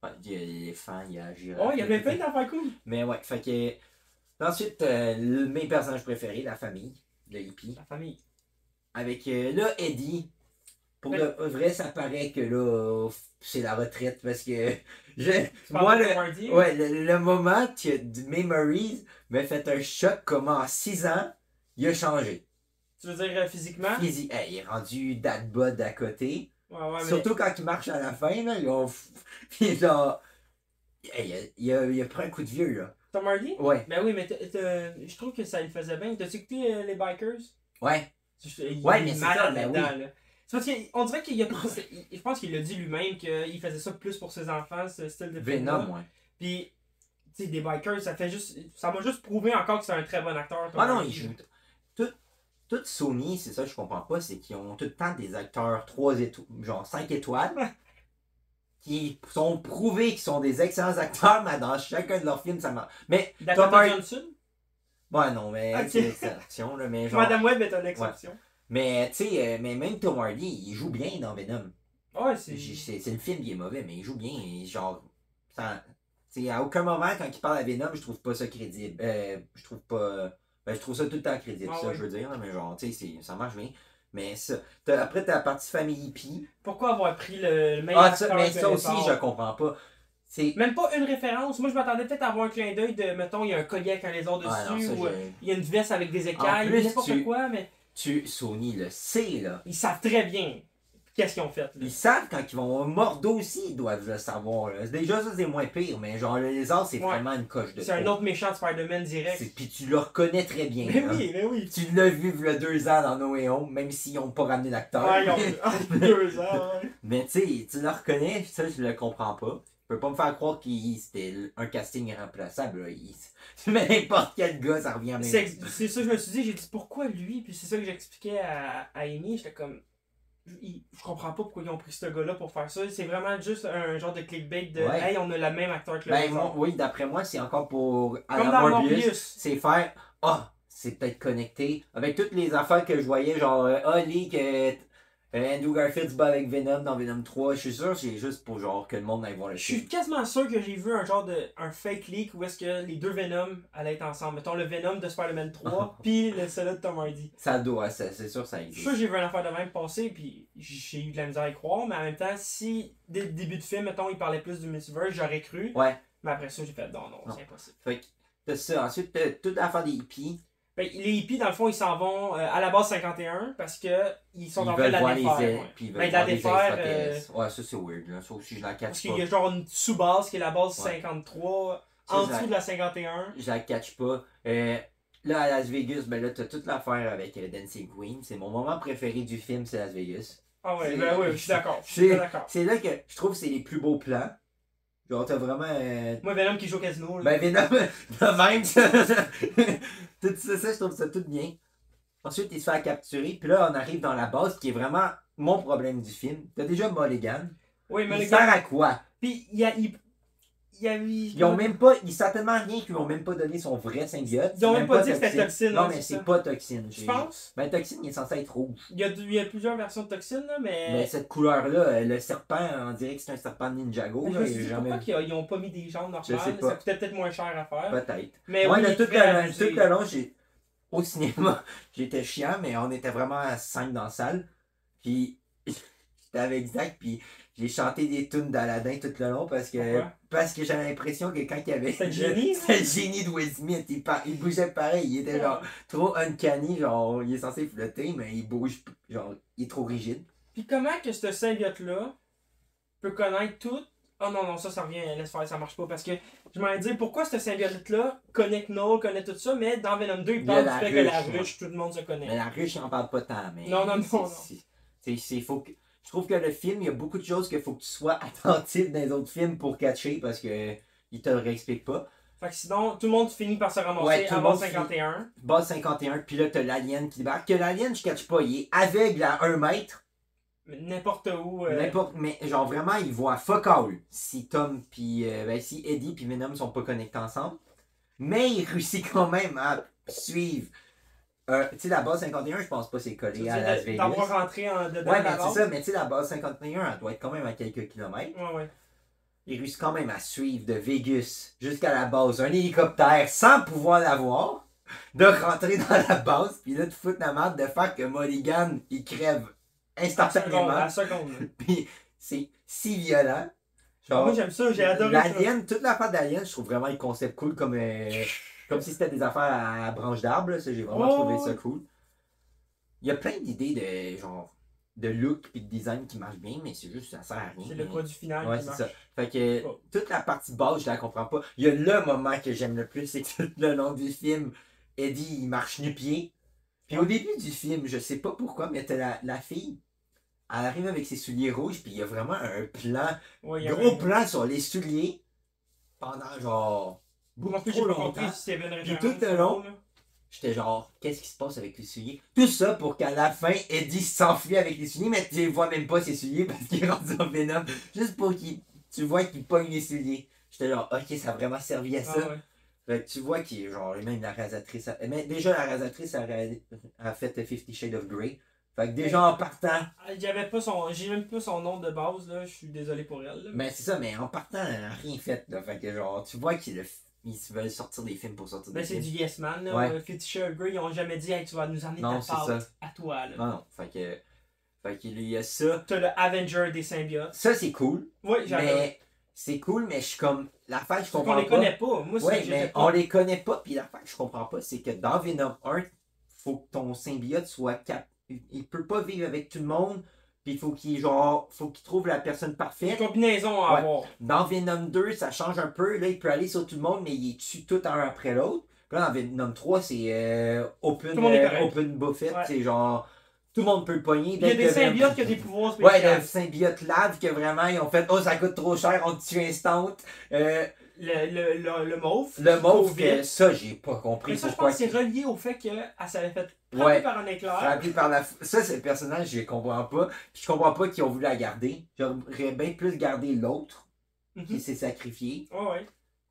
Speaker 1: Ouais, il y a l'éléphant, il y a la girafe.
Speaker 2: Oh, il y avait plein d'affaires cool.
Speaker 1: Mais ouais, fait que. Ensuite, mes personnages préférés, la famille, le hippie.
Speaker 2: La famille.
Speaker 1: Avec là, Eddie. Pour de vrai, ça paraît que là, c'est la retraite parce que. Moi, ouais, le moment que Memories m'a fait un choc, comment en 6 ans, il a changé.
Speaker 2: Tu veux dire physiquement?
Speaker 1: Hey, il est rendu dad bod à côté.
Speaker 2: Ouais,
Speaker 1: Surtout quand il marche à la fin, là, puis genre. Hey, il a pris un coup de vieux, là.
Speaker 2: Tom Hardy?
Speaker 1: Ouais.
Speaker 2: Ben oui, mais je trouve que ça le faisait bien. T'as-tu écouté les Bikers?
Speaker 1: Ouais.
Speaker 2: Il
Speaker 1: Ouais,
Speaker 2: est
Speaker 1: mais c'est
Speaker 2: malade
Speaker 1: ça, ben
Speaker 2: là-dedans, là. C'est parce qu'on dirait qu'il a je pense qu'il l'a dit lui-même qu'il faisait ça plus pour ses enfants, ce style de film.
Speaker 1: Venom, ouais.
Speaker 2: Puis, tu sais, des Bikers, ça m'a juste prouvé encore que c'est un très bon acteur.
Speaker 1: Ah non, il joue. Tout Sony, c'est ça que je comprends pas, c'est qu'ils ont tout le temps des acteurs 3 étoiles, genre 5 étoiles, qui sont prouvés qu'ils sont des excellents acteurs, mais dans chacun de leurs films, ça marche. Mais
Speaker 2: Dakota Johnson?
Speaker 1: Ouais, non, mais
Speaker 2: okay.
Speaker 1: c'est l'exception, là, mais genre...
Speaker 2: Madame Web est une exception.
Speaker 1: Ouais. Mais, tu sais, mais même Tom Hardy, il joue bien dans Venom.
Speaker 2: Ouais, c'est
Speaker 1: le film qui est mauvais, mais il joue bien, et genre... T'sais, à aucun moment, quand il parle à Venom, je trouve pas ça crédible. Je trouve pas... Ben, je trouve ça tout le temps crédible, ça, je veux dire, là, mais genre, tu sais, ça marche bien. Mais ça... Après, t'as la partie famille hippie.
Speaker 2: Pourquoi avoir pris le meilleur acteur
Speaker 1: mais ça aussi, je comprends pas.
Speaker 2: Même pas une référence. Moi, je m'attendais peut-être à avoir un clin d'œil de, mettons, il y a un collier avec un lézard dessus, ou il y a une veste avec des écailles, n'importe quoi, mais...
Speaker 1: Sony le sait, là.
Speaker 2: Ils savent très bien qu'est-ce qu'ils ont fait. Là.
Speaker 1: Ils savent quand ils vont mordeau aussi, ils doivent le savoir. Là. Déjà, ça, c'est moins pire, mais genre, le lézard, c'est vraiment une coche de
Speaker 2: c'est un autre méchant de Spider-Man direct.
Speaker 1: Puis tu le reconnais très bien.
Speaker 2: Mais oui.
Speaker 1: Tu l'as vu il y a 2 ans dans No Way Home, même s'ils n'ont pas ramené d'acteur.
Speaker 2: Ouais, ils ont 2 ans, ouais.
Speaker 1: Mais tu sais, tu le reconnais, ça, je le comprends pas. Tu peux pas me faire croire que c'était un casting irremplaçable. Tu mets n'importe quel gars, ça revient à même.
Speaker 2: C'est ça que je me suis dit, j'ai dit pourquoi lui, puis c'est ça que j'expliquais à Amy, j'étais comme... Je comprends pas pourquoi ils ont pris ce gars-là pour faire ça. C'est vraiment juste un genre de clickbait de hey, on a le même acteur que le lézard.
Speaker 1: Oui, d'après moi, c'est encore pour
Speaker 2: comme dans Morbius.
Speaker 1: C'est faire c'est peut-être connecté. Avec toutes les affaires que je voyais, genre leak Andrew Garfield se bat avec Venom dans Venom 3, je suis sûr que c'est juste pour genre que le monde aille voir le film.
Speaker 2: Je suis quasiment sûr que j'ai vu un fake leak où est-ce que les deux Venom allaient être ensemble. Mettons le Venom de Spider-Man 3 puis celui de Tom Hardy.
Speaker 1: Ça doit, c'est sûr ça existe.
Speaker 2: Je suis sûr que j'ai vu une affaire de même passer puis j'ai eu de la misère à y croire, mais en même temps, si dès le début de film, mettons, il parlait plus du multiverse, j'aurais cru.
Speaker 1: Ouais.
Speaker 2: Mais après ça, j'ai fait non, c'est impossible.
Speaker 1: Fait que t'as ça. Ensuite, t'as toute l'affaire des hippies.
Speaker 2: Ben, les hippies, dans le fond, ils s'en vont à la base 51 parce qu'ils sont en train de la défaire.
Speaker 1: Puis ils veulent voir les extraterrestres. Ouais, ça c'est weird. Là. Ça aussi, je la catch
Speaker 2: parce pas. Parce qu'il y a genre une sous-base qui est la base 53
Speaker 1: ça,
Speaker 2: en dessous de la 51.
Speaker 1: Je la catch pas. Là, à Las Vegas, ben là, t'as toute l'affaire avec Dancing Queen. C'est mon moment préféré du film, c'est Las Vegas.
Speaker 2: Ah ouais, ben oui, je suis d'accord.
Speaker 1: C'est là que je trouve que c'est les plus beaux plans. Genre, t'as vraiment.
Speaker 2: Moi, Venom qui joue au casino. Là.
Speaker 1: Ben, Venom, de même, tout ça, je trouve ça tout bien. Ensuite, il se fait capturer. Puis là, on arrive dans la base qui est vraiment mon problème du film. T'as déjà Mulligan.
Speaker 2: Oui, Mulligan.
Speaker 1: Il sert à quoi?
Speaker 2: Puis,
Speaker 1: ils ont même pas. Ils savent tellement rien qu'ils lui ont même pas donné son vrai symbiote.
Speaker 2: Ils ont même pas dit que c'était Toxine.
Speaker 1: Non, mais c'est pas Toxine.
Speaker 2: Je pense.
Speaker 1: Ben, Toxine, il est censé être rouge.
Speaker 2: Il y a plusieurs versions de Toxine, là, mais.
Speaker 1: Mais cette couleur-là, le serpent, on dirait que c'est un serpent Ninjago.
Speaker 2: Je me suis dit, pourquoi ils ont pas mis des jambes normales? Ça coûtait peut-être moins cher à faire.
Speaker 1: Peut-être.
Speaker 2: Mais
Speaker 1: ouais, oui, tout le long, au cinéma, j'étais chiant, mais on était vraiment à 5 dans la salle. Puis, j'étais avec Zach, puis j'ai chanté des tunes d'Aladin tout le long parce que j'avais l'impression que quand il y avait.
Speaker 2: C'était le génie?
Speaker 1: C'était le génie de Will Smith. Il bougeait pareil. Il était genre trop uncanny. Genre, il est censé flotter, mais il bouge. Genre, il est trop rigide.
Speaker 2: Puis comment que ce symbiote-là peut connaître tout? Oh non, ça revient, laisse faire, ça marche pas. Parce que je m'en dire pourquoi ce symbiote-là connaît Knoll, connaît tout ça, mais dans Venom 2, il parle du fait que la ruche, tout le monde se connaît.
Speaker 1: Mais la ruche, il en parle pas tant. Mais
Speaker 2: non.
Speaker 1: Je trouve que le film, il y a beaucoup de choses qu'il faut que tu sois attentif dans les autres films pour catcher parce que il te le réexplique pas.
Speaker 2: Fait que sinon, tout le monde finit par se ramasser
Speaker 1: Ouais, tout
Speaker 2: à
Speaker 1: le
Speaker 2: base
Speaker 1: monde
Speaker 2: 51.
Speaker 1: Base 51, puis là, t'as l'alien qui débarque. Que l'alien, je catch pas, il est aveugle à 1 mètre.
Speaker 2: N'importe où.
Speaker 1: N'importe, mais genre vraiment, il voit fuck all. Si Tom, puis si Eddie, puis Venom sont pas connectés ensemble. Mais il réussit quand même à suivre. Tu sais, la base 51, je pense pas c'est collé à Las Vegas.
Speaker 2: D'avoir rentré dedans
Speaker 1: Ouais,
Speaker 2: la
Speaker 1: mais
Speaker 2: base.
Speaker 1: c'est ça, mais tu sais, la base 51, elle doit être quand même à quelques kilomètres.
Speaker 2: Ouais.
Speaker 1: Il réussit quand même à suivre de Vegas jusqu'à la base un hélicoptère sans pouvoir l'avoir, de rentrer dans la base, puis là, de foutre la merde, de faire que Mulligan, il crève instantanément.
Speaker 2: À la seconde.
Speaker 1: Puis c'est si violent. Genre,
Speaker 2: Moi, j'aime ça, j'ai adoré ça.
Speaker 1: l'Alien, toute l'affaire d'Alien, je trouve vraiment le concept cool comme si c'était des affaires à branche d'arbre. J'ai vraiment trouvé ça cool. Il y a plein d'idées de genre de look et de design qui marchent bien, mais c'est juste ça sert à rien.
Speaker 2: C'est le produit final
Speaker 1: ouais,
Speaker 2: qui marche.
Speaker 1: Ça. Fait que toute la partie base, je la comprends pas. Il y a le moment que j'aime le plus, c'est que tout le long du film, Eddie il marche nu-pied. Puis au début du film, je sais pas pourquoi, mais t'as la fille. Elle arrive avec ses souliers rouges, puis il y a vraiment un plan, gros plan sur les souliers pendant genre beaucoup trop longtemps. Puis tout le long, j'étais genre, qu'est-ce qui se passe avec les souliers? Tout ça pour qu'à la fin, Eddie s'enfuit avec les souliers, mais tu vois même pas ses souliers parce qu'il est rendu en Venom. Juste pour tu vois qu'il pogne les souliers. J'étais genre, ok, ça a vraiment servi à ça.
Speaker 2: Ah ouais.
Speaker 1: Fait que tu vois qu'il est genre, même la réalisatrice. Mais déjà, la réalisatrice a fait 50 Shades of Grey. Fait que déjà en partant.
Speaker 2: J'ai même pas son nom de base, là. Je suis désolé pour elle. Là.
Speaker 1: Mais c'est ça, mais en partant, elle n'a rien fait. Là. Fait que genre, tu vois qu'ils veulent sortir des films pour sortir des films.
Speaker 2: C'est du Yes Man, là.
Speaker 1: Ouais.
Speaker 2: 50 Shades of Grey, ils ont jamais dit, hey, tu vas nous emmener
Speaker 1: non,
Speaker 2: ta pâte à toi, là.
Speaker 1: Non. Fait qu'il y a ça.
Speaker 2: T'as le Avenger des symbiotes.
Speaker 1: Ça, c'est cool.
Speaker 2: Oui, j'adore.
Speaker 1: Mais c'est cool, mais je suis comme. L'affaire, je comprends
Speaker 2: pas. On les connaît pas. Moi,
Speaker 1: ouais, mais on les connaît pas. Puis l'affaire, je comprends pas, c'est que dans Venom 1, faut que ton symbiote soit capable. Il peut pas vivre avec tout le monde. Puis il faut qu'il trouve la personne parfaite.
Speaker 2: Une combinaison à avoir.
Speaker 1: Dans Venom 2, ça change un peu. Là, il peut aller sur tout le monde, mais il tue tout un après l'autre. Puis là, dans Venom 3, c'est open buffet.
Speaker 2: Ouais.
Speaker 1: C'est genre. Tout le monde peut le pogner.
Speaker 2: Il y a des symbiotes qui ont des pouvoirs spéciaux.
Speaker 1: Ouais, le symbiote lave que vraiment ils ont fait oh ça coûte trop cher, on te tue instant.
Speaker 2: Le mauve.
Speaker 1: Le mauve, que ça j'ai pas compris.
Speaker 2: Mais ça, pourquoi. Je pense que c'est relié au fait qu'elle s'avait fait frapper par un éclair.
Speaker 1: Frappé par ça, c'est le personnage, je comprends pas. Puis je comprends pas qu'ils ont voulu la garder. J'aurais bien plus gardé l'autre qui s'est sacrifié.
Speaker 2: Ouais.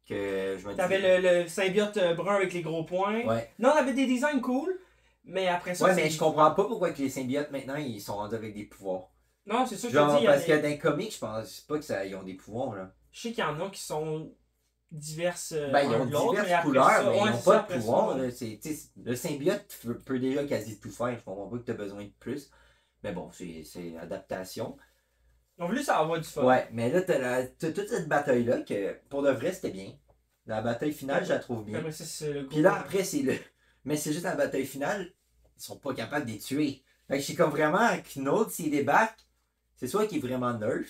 Speaker 1: Que je me
Speaker 2: T'avais le symbiote brun avec les gros points.
Speaker 1: Ouais.
Speaker 2: Non, on avait des designs cool. Mais après ça.
Speaker 1: Ouais, mais je comprends pas pourquoi que les symbiotes maintenant ils sont rendus avec des pouvoirs.
Speaker 2: Non, c'est ça que
Speaker 1: je te
Speaker 2: dis.
Speaker 1: Parce que dans les comics, je pense pas qu'ils ont des pouvoirs là.
Speaker 2: Je sais qu'il y en a qui sont diverses.
Speaker 1: Ils ont diverses couleurs, mais ils n'ont pas de pouvoir. Le symbiote peut déjà quasi tout faire. Je comprends pas que tu as besoin de plus. Mais bon, c'est adaptation.
Speaker 2: Ils ont voulu ça avoir du fun.
Speaker 1: Ouais, mais là, t'as toute cette bataille-là que pour de vrai, c'était bien. La bataille finale, je la trouve bien. Puis là, après, c'est le. Mais c'est juste la bataille finale, ils sont pas capables de les tuer. Fait que je suis comme vraiment, Knaud, s'il débarque, c'est soit qu'il est vraiment nerf,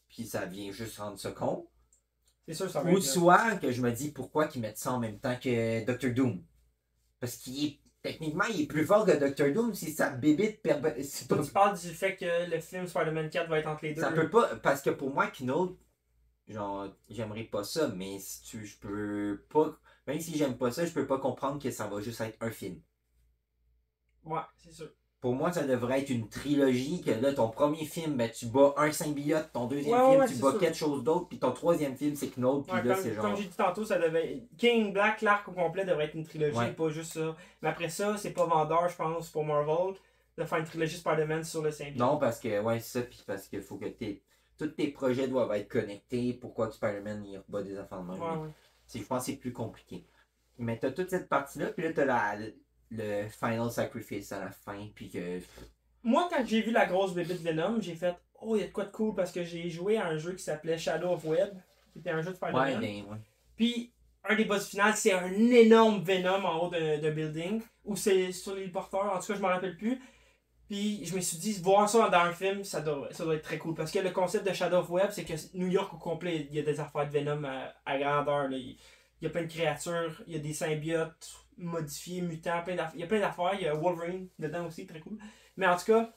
Speaker 1: puis ça vient juste rendre ça con.
Speaker 2: C'est sûr, ça va
Speaker 1: ou soit que je me dis pourquoi qu'ils mettent ça en même temps que Dr. Doom. Parce qu'il est. Techniquement, il est plus fort que Dr. Doom si sa bébite perd.
Speaker 2: Tu parles du fait que le film Spider-Man 4 va être entre les deux.
Speaker 1: Ça peut pas. Parce que pour moi, Knaud, genre, j'aimerais pas ça, mais si je peux pas. Même si j'aime pas ça, je peux pas comprendre que ça va juste être un film.
Speaker 2: Ouais, c'est sûr.
Speaker 1: Pour moi, ça devrait être une trilogie, que là, ton premier film, ben, tu bats un symbiote, ton deuxième film, tu bats quelque chose d'autre, puis ton troisième film, c'est Knaud, puis là, c'est genre...
Speaker 2: Comme j'ai dit tantôt, ça devait... King Black, l'arc au complet devrait être une trilogie, pas juste ça. Mais après ça, c'est pas vendeur, je pense, pour Marvel, de faire une trilogie Spider-Man sur le symbiote.
Speaker 1: Non, parce que, ouais, c'est ça, puis parce qu'il faut que tous tes projets doivent être connectés, pourquoi Spider-Man, il rebat des affaires de même.
Speaker 2: Ouais.
Speaker 1: Je pense que c'est plus compliqué. Mais t'as toute cette partie-là, puis là, t'as le Final Sacrifice à la fin, puis que...
Speaker 2: Moi, quand j'ai vu la grosse bébé de Venom, j'ai fait « Oh, il y a de quoi de cool » parce que j'ai joué à un jeu qui s'appelait Shadow of Web, qui était un jeu de Spider-Man.
Speaker 1: Ouais.
Speaker 2: Puis, un des boss finales, c'est un énorme Venom en haut d'un building, ou c'est sur l'héliporteur, en tout cas, je m'en rappelle plus. Puis, je me suis dit, voir ça dans un film, ça doit être très cool. Parce que le concept de Shadow of Web, c'est que New York au complet, il y a des affaires de Venom à grandeur. Là. Il y a plein de créatures, il y a des symbiotes modifiés, mutants, il y a plein d'affaires. Il y a Wolverine dedans aussi, très cool. Mais en tout cas,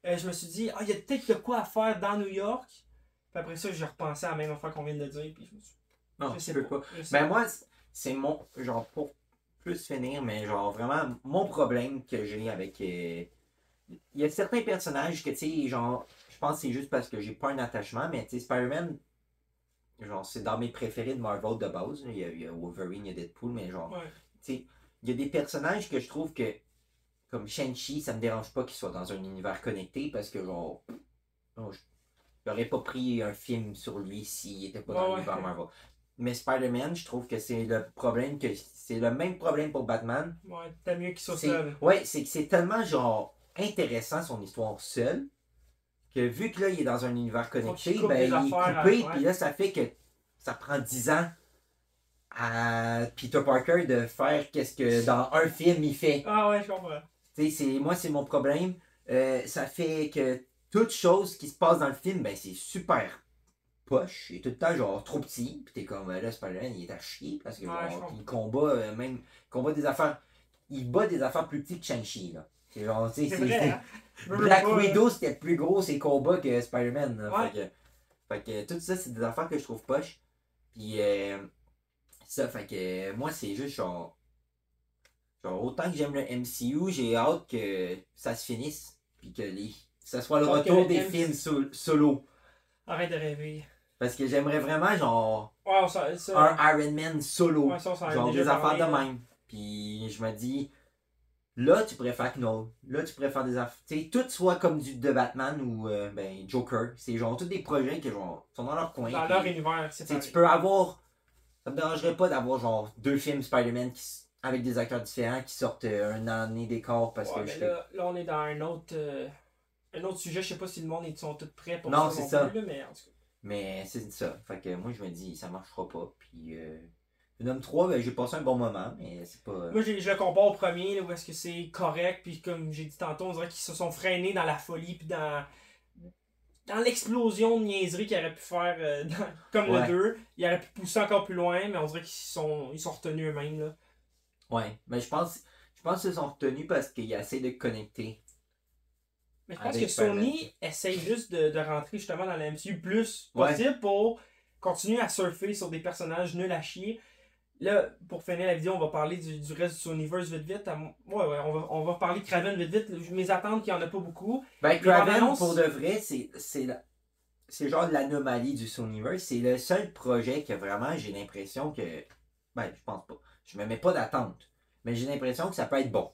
Speaker 2: je me suis dit, il y a peut-être de quoi à faire dans New York. Puis après ça, j'ai repensé à la même affaire qu'on vient de dire. Puis je me suis
Speaker 1: non,
Speaker 2: je sais
Speaker 1: pas.
Speaker 2: Ben
Speaker 1: moi, c'est mon. Genre, pour plus finir, mais genre, vraiment, mon problème que j'ai avec. Il y a certains personnages que, tu sais, genre, je pense que c'est juste parce que j'ai pas un attachement, mais tu sais, Spider-Man, genre, c'est dans mes préférés de Marvel de base. Là. Il y a Wolverine, il y a Deadpool, mais genre,
Speaker 2: Ouais.
Speaker 1: tu sais, il y a des personnages que je trouve que, comme Shang-Chi, ça me dérange pas qu'il soit dans un univers connecté parce que, genre, non, j'aurais pas pris un film sur lui s'il était pas dans
Speaker 2: Ouais,
Speaker 1: l'univers
Speaker 2: ouais.
Speaker 1: Marvel. Mais Spider-Man, je trouve que c'est le problème que c'est le même problème pour Batman.
Speaker 2: Ouais, t'as mieux qu'il soit
Speaker 1: C'est
Speaker 2: seul.
Speaker 1: ouais, c'est que c'est tellement genre intéressant son histoire seule que vu que là il est dans un univers
Speaker 2: Faut qu'il
Speaker 1: connecté,
Speaker 2: coupe
Speaker 1: ben
Speaker 2: des
Speaker 1: il est
Speaker 2: affaires.
Speaker 1: coupé,
Speaker 2: Ouais.
Speaker 1: puis là ça fait que ça prend 10 ans à Peter Parker de faire qu'est-ce que dans un film il fait.
Speaker 2: Ah ouais, je comprends.
Speaker 1: Tu sais, moi c'est mon problème. Ça fait que toute chose qui se passe dans le film, ben c'est super poche. Il est tout le temps genre trop petit. Puis t'es comme là, Spider-Man, il est à chier parce que
Speaker 2: Ouais, je
Speaker 1: genre
Speaker 2: comprends.
Speaker 1: il combat même. Il combat des affaires. Il bat des affaires plus petites que Shang-Chi là. C'est genre, tu sais,
Speaker 2: C'est vrai, hein?
Speaker 1: Black
Speaker 2: Veux pas,
Speaker 1: Widow c'était plus gros ses combats que Spider-Man. Là.
Speaker 2: Ouais.
Speaker 1: Fait que tout ça, c'est des affaires que je trouve poche. Puis ça, fait que moi c'est juste genre autant que j'aime le MCU, j'ai hâte que ça se finisse. Puis que ça soit le
Speaker 2: Donc,
Speaker 1: retour des
Speaker 2: MC
Speaker 1: films solo.
Speaker 2: Arrête de rêver.
Speaker 1: Parce que j'aimerais vraiment genre
Speaker 2: Ouais,
Speaker 1: un Iron Man solo.
Speaker 2: ouais, ça, on s'en a
Speaker 1: Genre
Speaker 2: déjà
Speaker 1: des affaires
Speaker 2: parlé,
Speaker 1: de
Speaker 2: là.
Speaker 1: même. Puis je me dis, là tu préfères Knoll. Là tu préfères des affaires. Tu sais, tout soit comme du de Batman ou ben, Joker. C'est genre tous des projets qui genre, sont dans leur coin.
Speaker 2: Dans
Speaker 1: Puis,
Speaker 2: leur univers, c'est
Speaker 1: tu sais,
Speaker 2: pareil.
Speaker 1: tu peux avoir. Ça me dérangerait pas d'avoir genre deux films Spider-Man avec des acteurs différents qui sortent un année d'écart parce
Speaker 2: Ouais,
Speaker 1: que je
Speaker 2: mais
Speaker 1: fais.
Speaker 2: là, on est dans un autre sujet. Je sais pas si le monde ils sont tous prêts pour
Speaker 1: Non,
Speaker 2: ça
Speaker 1: c'est
Speaker 2: non
Speaker 1: ça.
Speaker 2: plus, là, mais en tout cas.
Speaker 1: Mais c'est ça. Fait que moi je me dis, ça marchera pas. Puis Venom 3, ben, j'ai passé un bon moment, mais c'est pas.
Speaker 2: Moi, je le compare au premier, là, où est-ce que c'est correct, puis comme j'ai dit tantôt, on dirait qu'ils se sont freinés dans la folie, puis dans l'explosion de niaiserie qu'ils auraient pu faire comme le
Speaker 1: Ouais.
Speaker 2: 2. Ils auraient pu pousser encore plus loin, mais on dirait qu'ils sont retenus eux-mêmes. Là.
Speaker 1: Ouais, mais je pense qu'ils sont retenus parce qu'ils essaient de connecter.
Speaker 2: Mais je pense
Speaker 1: Avec
Speaker 2: que Sony essaye juste de rentrer justement dans la MCU plus
Speaker 1: Ouais.
Speaker 2: possible pour continuer à surfer sur des personnages nuls à chier. Là, pour finir la vidéo, on va parler du reste du Sonyverse vite vite. Ouais, on va parler de Kraven vite vite. Mes attentes, qu'il n'y en a pas beaucoup.
Speaker 1: Ben,
Speaker 2: Les
Speaker 1: Kraven,
Speaker 2: bandes-annonces-
Speaker 1: pour de vrai, c'est genre l'anomalie du Sonyverse. C'est le seul projet que vraiment j'ai l'impression que. Ben, je pense pas. Je me mets pas d'attente. Mais j'ai l'impression que ça peut être bon.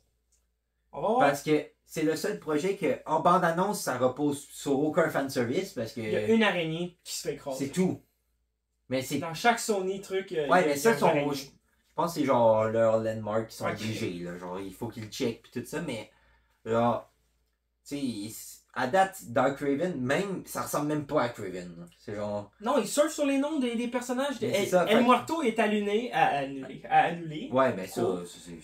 Speaker 2: On va voir.
Speaker 1: Parce que c'est le seul projet que, en bande-annonce, ça repose sur aucun fanservice. Parce que.
Speaker 2: Il y a une araignée qui se fait écraser.
Speaker 1: C'est tout. Mais c'est.
Speaker 2: Dans chaque Sony truc.
Speaker 1: Ouais,
Speaker 2: il y a
Speaker 1: mais ça,
Speaker 2: une araignée.
Speaker 1: je pense que c'est genre leur landmark qui sont
Speaker 2: Ok.
Speaker 1: obligés. Là. Genre, il faut qu'ils checkent pis tout ça. Mais, genre, tu sais, à date, dans Craven, même, ça ressemble même pas à Craven. Là. C'est genre.
Speaker 2: Non, il surfe sur les noms des personnages.
Speaker 1: Mais c'est ça,
Speaker 2: El
Speaker 1: fait-
Speaker 2: Muerto est annulé.
Speaker 1: Ouais, mais ça,
Speaker 2: Oh.
Speaker 1: c'est.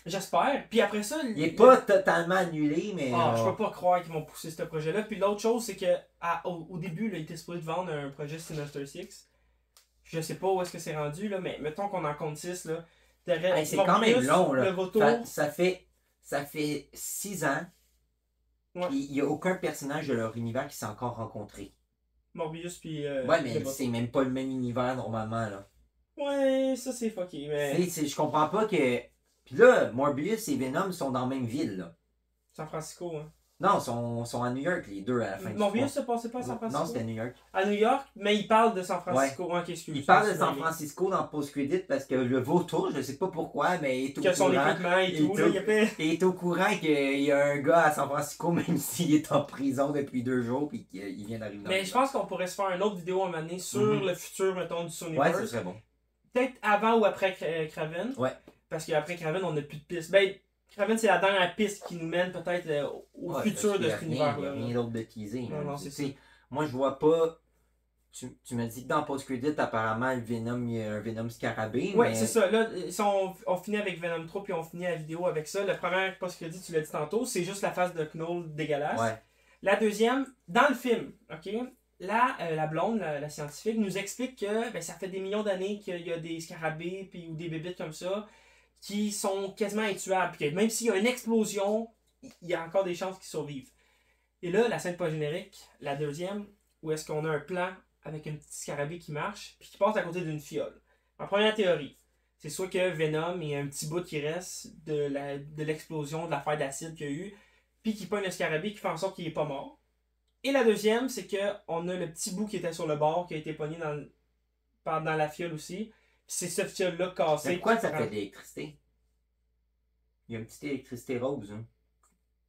Speaker 2: J'espère. Puis après ça.
Speaker 1: Il est pas totalement annulé, mais.
Speaker 2: Ah, je
Speaker 1: genre-
Speaker 2: peux pas croire qu'ils vont pousser ce projet-là. Puis l'autre chose, c'est que au début, là, il était supposé de vendre un projet Sinister Six. Je sais pas où est-ce que c'est rendu, là, mais mettons qu'on en compte 6, là.
Speaker 1: Hey, c'est quand même long, là.
Speaker 2: Le Vautour.
Speaker 1: Ça fait 6 ans.
Speaker 2: Ouais.
Speaker 1: Puis il y a aucun personnage de leur univers qui s'est encore rencontré.
Speaker 2: Morbius, puis.
Speaker 1: Ouais,
Speaker 2: le
Speaker 1: mais
Speaker 2: Vautour.
Speaker 1: c'est même pas le même univers normalement, là.
Speaker 2: Ouais, ça c'est fucké, mais.
Speaker 1: Je comprends pas que. Puis là, Morbius et Venom sont dans la même ville, là.
Speaker 2: San Francisco, hein.
Speaker 1: Non, ils sont à New York, les deux, à la fin du
Speaker 2: Morbius
Speaker 1: film.
Speaker 2: se passait pas à San Francisco?
Speaker 1: Non, c'était à New York.
Speaker 2: À New York, mais il parle de San Francisco. Ouais. Ok, excuse,
Speaker 1: Il parle de
Speaker 2: je
Speaker 1: San
Speaker 2: suis
Speaker 1: Francisco dans Post-Credit parce que le vautour, je sais pas pourquoi, mais il est au
Speaker 2: que son
Speaker 1: courant.
Speaker 2: équipement et tout, là, il y avait.
Speaker 1: Il est au courant qu'il y a un gars à San Francisco, même s'il est en prison depuis 2 jours, puis qu'il vient d'arriver dans
Speaker 2: Mais
Speaker 1: le
Speaker 2: je pense qu'on pourrait se faire une autre vidéo à un moment donné sur
Speaker 1: Mhm.
Speaker 2: le futur, mettons, du
Speaker 1: Ouais,
Speaker 2: Sonyverse.
Speaker 1: ce serait bon.
Speaker 2: Peut-être avant ou après Kraven.
Speaker 1: Ouais.
Speaker 2: Parce qu'après Kraven, on n'a plus de piste. Ben, Kraven, c'est la dernière piste qui nous mène peut-être au
Speaker 1: Ouais,
Speaker 2: futur
Speaker 1: parce
Speaker 2: de
Speaker 1: qu'il y a
Speaker 2: cet
Speaker 1: rien- Il n'y a
Speaker 2: univers-là.
Speaker 1: rien d'autre de teasé.
Speaker 2: Non,
Speaker 1: là.
Speaker 2: non, c'est
Speaker 1: Tu sais, moi, je vois pas. Tu me dis que dans Post-Credit, apparemment, il y a un Venom scarabée.
Speaker 2: Ouais,
Speaker 1: mais...
Speaker 2: c'est ça. Là, si on finit avec Venom 3 puis on finit la vidéo avec ça. La première post-crédit, tu l'as dit tantôt, c'est juste la face de Knoll dégueulasse.
Speaker 1: Ouais.
Speaker 2: La deuxième, dans le film, ok? Là, la blonde, la scientifique, nous explique que ben, ça fait des millions d'années qu'il y a des scarabées puis, ou des bébites comme ça qui sont quasiment intuables. Puis que même s'il y a une explosion, il y a encore des chances qu'ils survivent. Et là, la scène post-générique, la deuxième, où est-ce qu'on a un plan avec un petit scarabée qui marche puis qui passe à côté d'une fiole. Ma première théorie, c'est soit que Venom, il y a un petit bout qui reste de l'explosion, de l'affaire d'acide qu'il y a eu, puis qu'il pogne le scarabée qui fait en sorte qu'il est pas mort. Et la deuxième, c'est qu'on a le petit bout qui était sur le bord, qui a été pogné dans la fiole aussi. Puis c'est ce fiole-là cassé.
Speaker 1: Mais pourquoi ça fait de l'électricité? Il y a une petite électricité rose. Hein.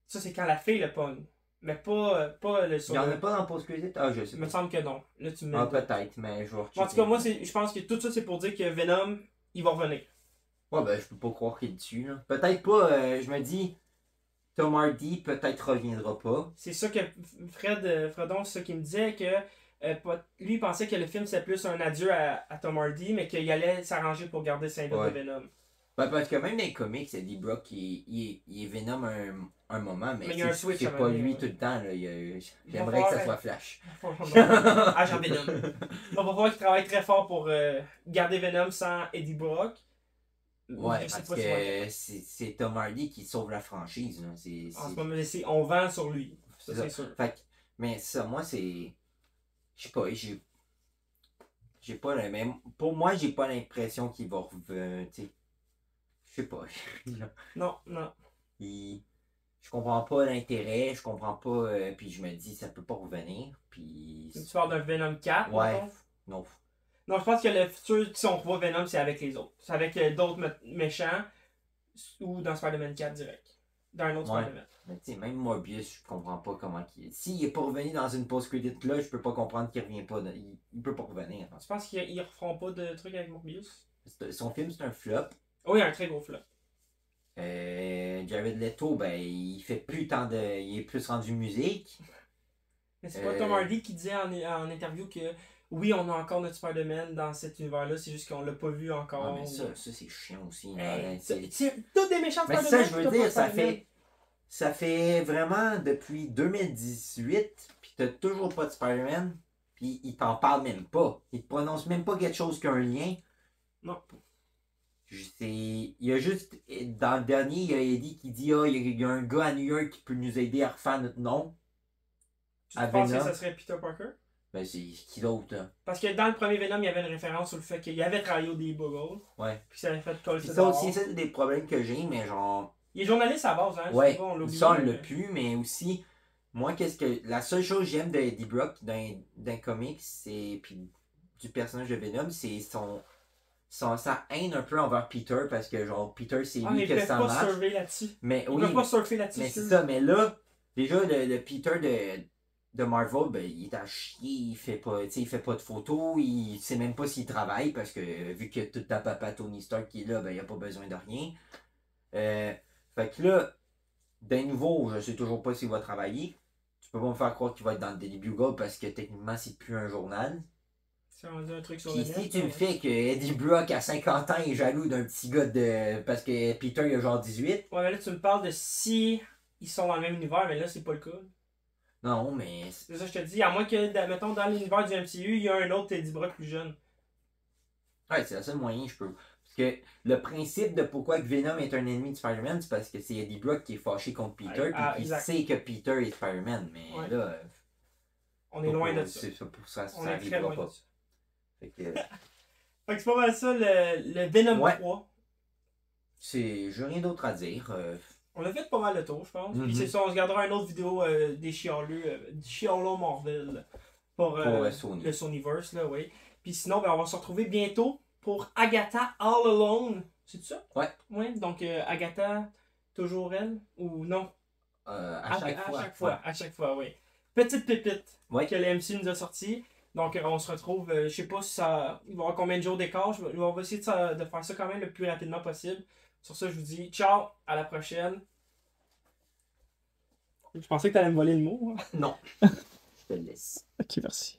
Speaker 2: Ça, c'est quand la fille le pogne. Mais pas le
Speaker 1: Il
Speaker 2: sur
Speaker 1: n'y en
Speaker 2: le...
Speaker 1: a pas dans Post-Credit? Ah, je sais
Speaker 2: Il me
Speaker 1: pas.
Speaker 2: semble que non. Là, tu me
Speaker 1: Ah,
Speaker 2: mets...
Speaker 1: peut-être, mais je vais
Speaker 2: En tout cas, moi, je pense que tout ça, c'est pour dire que Venom, il va revenir.
Speaker 1: Ouais, ben, je peux pas croire qu'il est dessus, là. Peut-être pas, je me dis, Tom Hardy peut-être reviendra pas.
Speaker 2: C'est ça que Fredon, c'est ça qu'il me disait, que lui, il pensait que le film, c'était plus un adieu à Tom Hardy, mais qu'il allait s'arranger pour garder le symbole
Speaker 1: Ouais.
Speaker 2: de Venom.
Speaker 1: Ben, parce que même dans les comics, Eddie Brock, il est Venom un moment, mais
Speaker 2: il y a un switch
Speaker 1: c'est
Speaker 2: à
Speaker 1: pas
Speaker 2: un moment,
Speaker 1: lui
Speaker 2: ouais.
Speaker 1: tout le temps, là. J'aimerais
Speaker 2: falloir,
Speaker 1: que ça soit Flash.
Speaker 2: Agent Venom. Il va falloir qu'il travaille très fort pour garder Venom sans Eddie Brock.
Speaker 1: Ouais,
Speaker 2: Je sais
Speaker 1: parce
Speaker 2: pas
Speaker 1: que c'est Tom Hardy qui sauve la franchise, là.
Speaker 2: En ce moment, on vend sur lui. Ça, c'est sûr.
Speaker 1: Fait que, mais ça, moi, c'est... Je sais pas, j'ai pas la même... Pour moi, j'ai pas l'impression qu'il va revenir, tu sais. Je sais pas.
Speaker 2: Non.
Speaker 1: Je comprends pas l'intérêt, je comprends pas, puis je me dis, ça peut pas revenir, puis...
Speaker 2: Tu parles d'un Venom 4,
Speaker 1: Ouais,
Speaker 2: mettons?
Speaker 1: non.
Speaker 2: Non, je pense que le futur, si on revoit Venom, c'est avec les autres. C'est avec d'autres méchants ou dans Spider-Man 4 direct. Dans un autre
Speaker 1: Ouais.
Speaker 2: Spider-Man.
Speaker 1: Mais tu sais, même Morbius, je comprends pas comment qu'il est. S'il est pas revenu dans une post-credit là, je peux pas comprendre qu'il revient pas. Il peut pas revenir.
Speaker 2: Tu penses qu'ils referont pas de trucs avec Morbius?
Speaker 1: Son film, c'est un flop.
Speaker 2: Oui, un très gros flop.
Speaker 1: Jared Leto, ben, il fait plus tant de. Il est plus rendu musique.
Speaker 2: Mais c'est pas Tom Hardy qui disait en interview que oui, on a encore notre Spider-Man dans cet univers-là, c'est juste qu'on l'a pas vu encore.
Speaker 1: Ah, mais ça c'est chiant aussi.
Speaker 2: Hey, c'est tous des méchants
Speaker 1: mais
Speaker 2: Spider-Man.
Speaker 1: ça, je veux dire, ça fait vraiment depuis 2018, puis t'as toujours pas de Spider-Man, puis il t'en parle même pas. Il te prononce même pas quelque chose qu'un lien.
Speaker 2: Non.
Speaker 1: Il y a juste, dans le dernier, il y a Eddie qui dit ah, il y a un gars à New York qui peut nous aider à refaire notre nom.
Speaker 2: Tu penses que ça serait Peter Parker?
Speaker 1: Ben, c'est qui d'autre, là?
Speaker 2: Parce que dans le premier Venom, il y avait une référence sur le fait qu'il avait travaillé au Daily Bugle.
Speaker 1: Ouais.
Speaker 2: Puis ça avait fait coller
Speaker 1: ça aussi, c'est des problèmes que j'ai, mais genre.
Speaker 2: Il est journaliste à la base, hein?
Speaker 1: Ouais,
Speaker 2: pas, on l'oublie,
Speaker 1: ça, on l'a plus, mais aussi, moi, la seule chose que j'aime de Eddie Brock d'un comic, c'est. Puis du personnage de Venom, c'est sa haine un peu envers Peter, parce que, genre, Peter, c'est lui que ça marche.
Speaker 2: Ils peuvent pas surfer là-dessus.
Speaker 1: Mais
Speaker 2: Ils
Speaker 1: oui.
Speaker 2: peuvent pas surfer là-dessus.
Speaker 1: Mais c'est ça, mais là, déjà, le Peter de Marvel, ben, il est à chier, il fait pas de photos, il sait même pas s'il travaille, parce que vu que tout ta papa Tony Stark qui est là, ben, il a pas besoin de rien. Fait que là, d'un nouveau, je sais toujours pas s'il va travailler. Tu peux pas me faire croire qu'il va être dans le Daily Bugle parce que techniquement, c'est plus un journal.
Speaker 2: C'est rendu un truc sur
Speaker 1: Puis
Speaker 2: le net.
Speaker 1: si tu me fais que Eddie Brock à 50 ans est jaloux d'un petit gars de. Parce que Peter il a genre 18.
Speaker 2: Ouais, mais là, tu me parles de si ils sont dans le même univers, mais là, c'est pas le cas.
Speaker 1: Non, mais.
Speaker 2: C'est ça que je te dis. À moins que, mettons, dans l'univers du MCU, il y a un autre Eddie Brock plus jeune.
Speaker 1: Ouais, c'est le seul moyen que je peux. Parce que le principe de pourquoi Venom est un ennemi de Spider-Man, c'est parce que c'est Eddie Brock qui est fâché contre Peter, puis qui sait que Peter est Spider-Man. Mais
Speaker 2: ouais.
Speaker 1: Là.
Speaker 2: On est loin de ça.
Speaker 1: C'est ça pour ça,
Speaker 2: on
Speaker 1: ça
Speaker 2: est très loin
Speaker 1: pas.
Speaker 2: de ça.
Speaker 1: Fait que.
Speaker 2: Fait que c'est pas mal ça, le Venom 3.
Speaker 1: J'ai rien d'autre à dire.
Speaker 2: On a fait pas mal de tour, je pense.
Speaker 1: Mm-hmm.
Speaker 2: Puis c'est ça, on se gardera une autre vidéo des chialeux Marvel pour le Sonyverse, là, oui. Puis sinon, ben, on va se retrouver bientôt pour Agatha All Alone. C'est ça?
Speaker 1: Ouais.
Speaker 2: Ouais, donc Agatha, toujours elle? Ou non?
Speaker 1: À
Speaker 2: chaque fois, oui. Petite pépite
Speaker 1: que
Speaker 2: le MC nous a sorti. Donc on se retrouve, je sais pas si ça. Il va y avoir combien de jours d'écart. On va essayer de faire ça quand même le plus rapidement possible. Sur ça, je vous dis ciao, à la prochaine. Je pensais que tu allais me voler le mot. Hein?
Speaker 1: Non. Je te laisse.
Speaker 2: Ok, merci.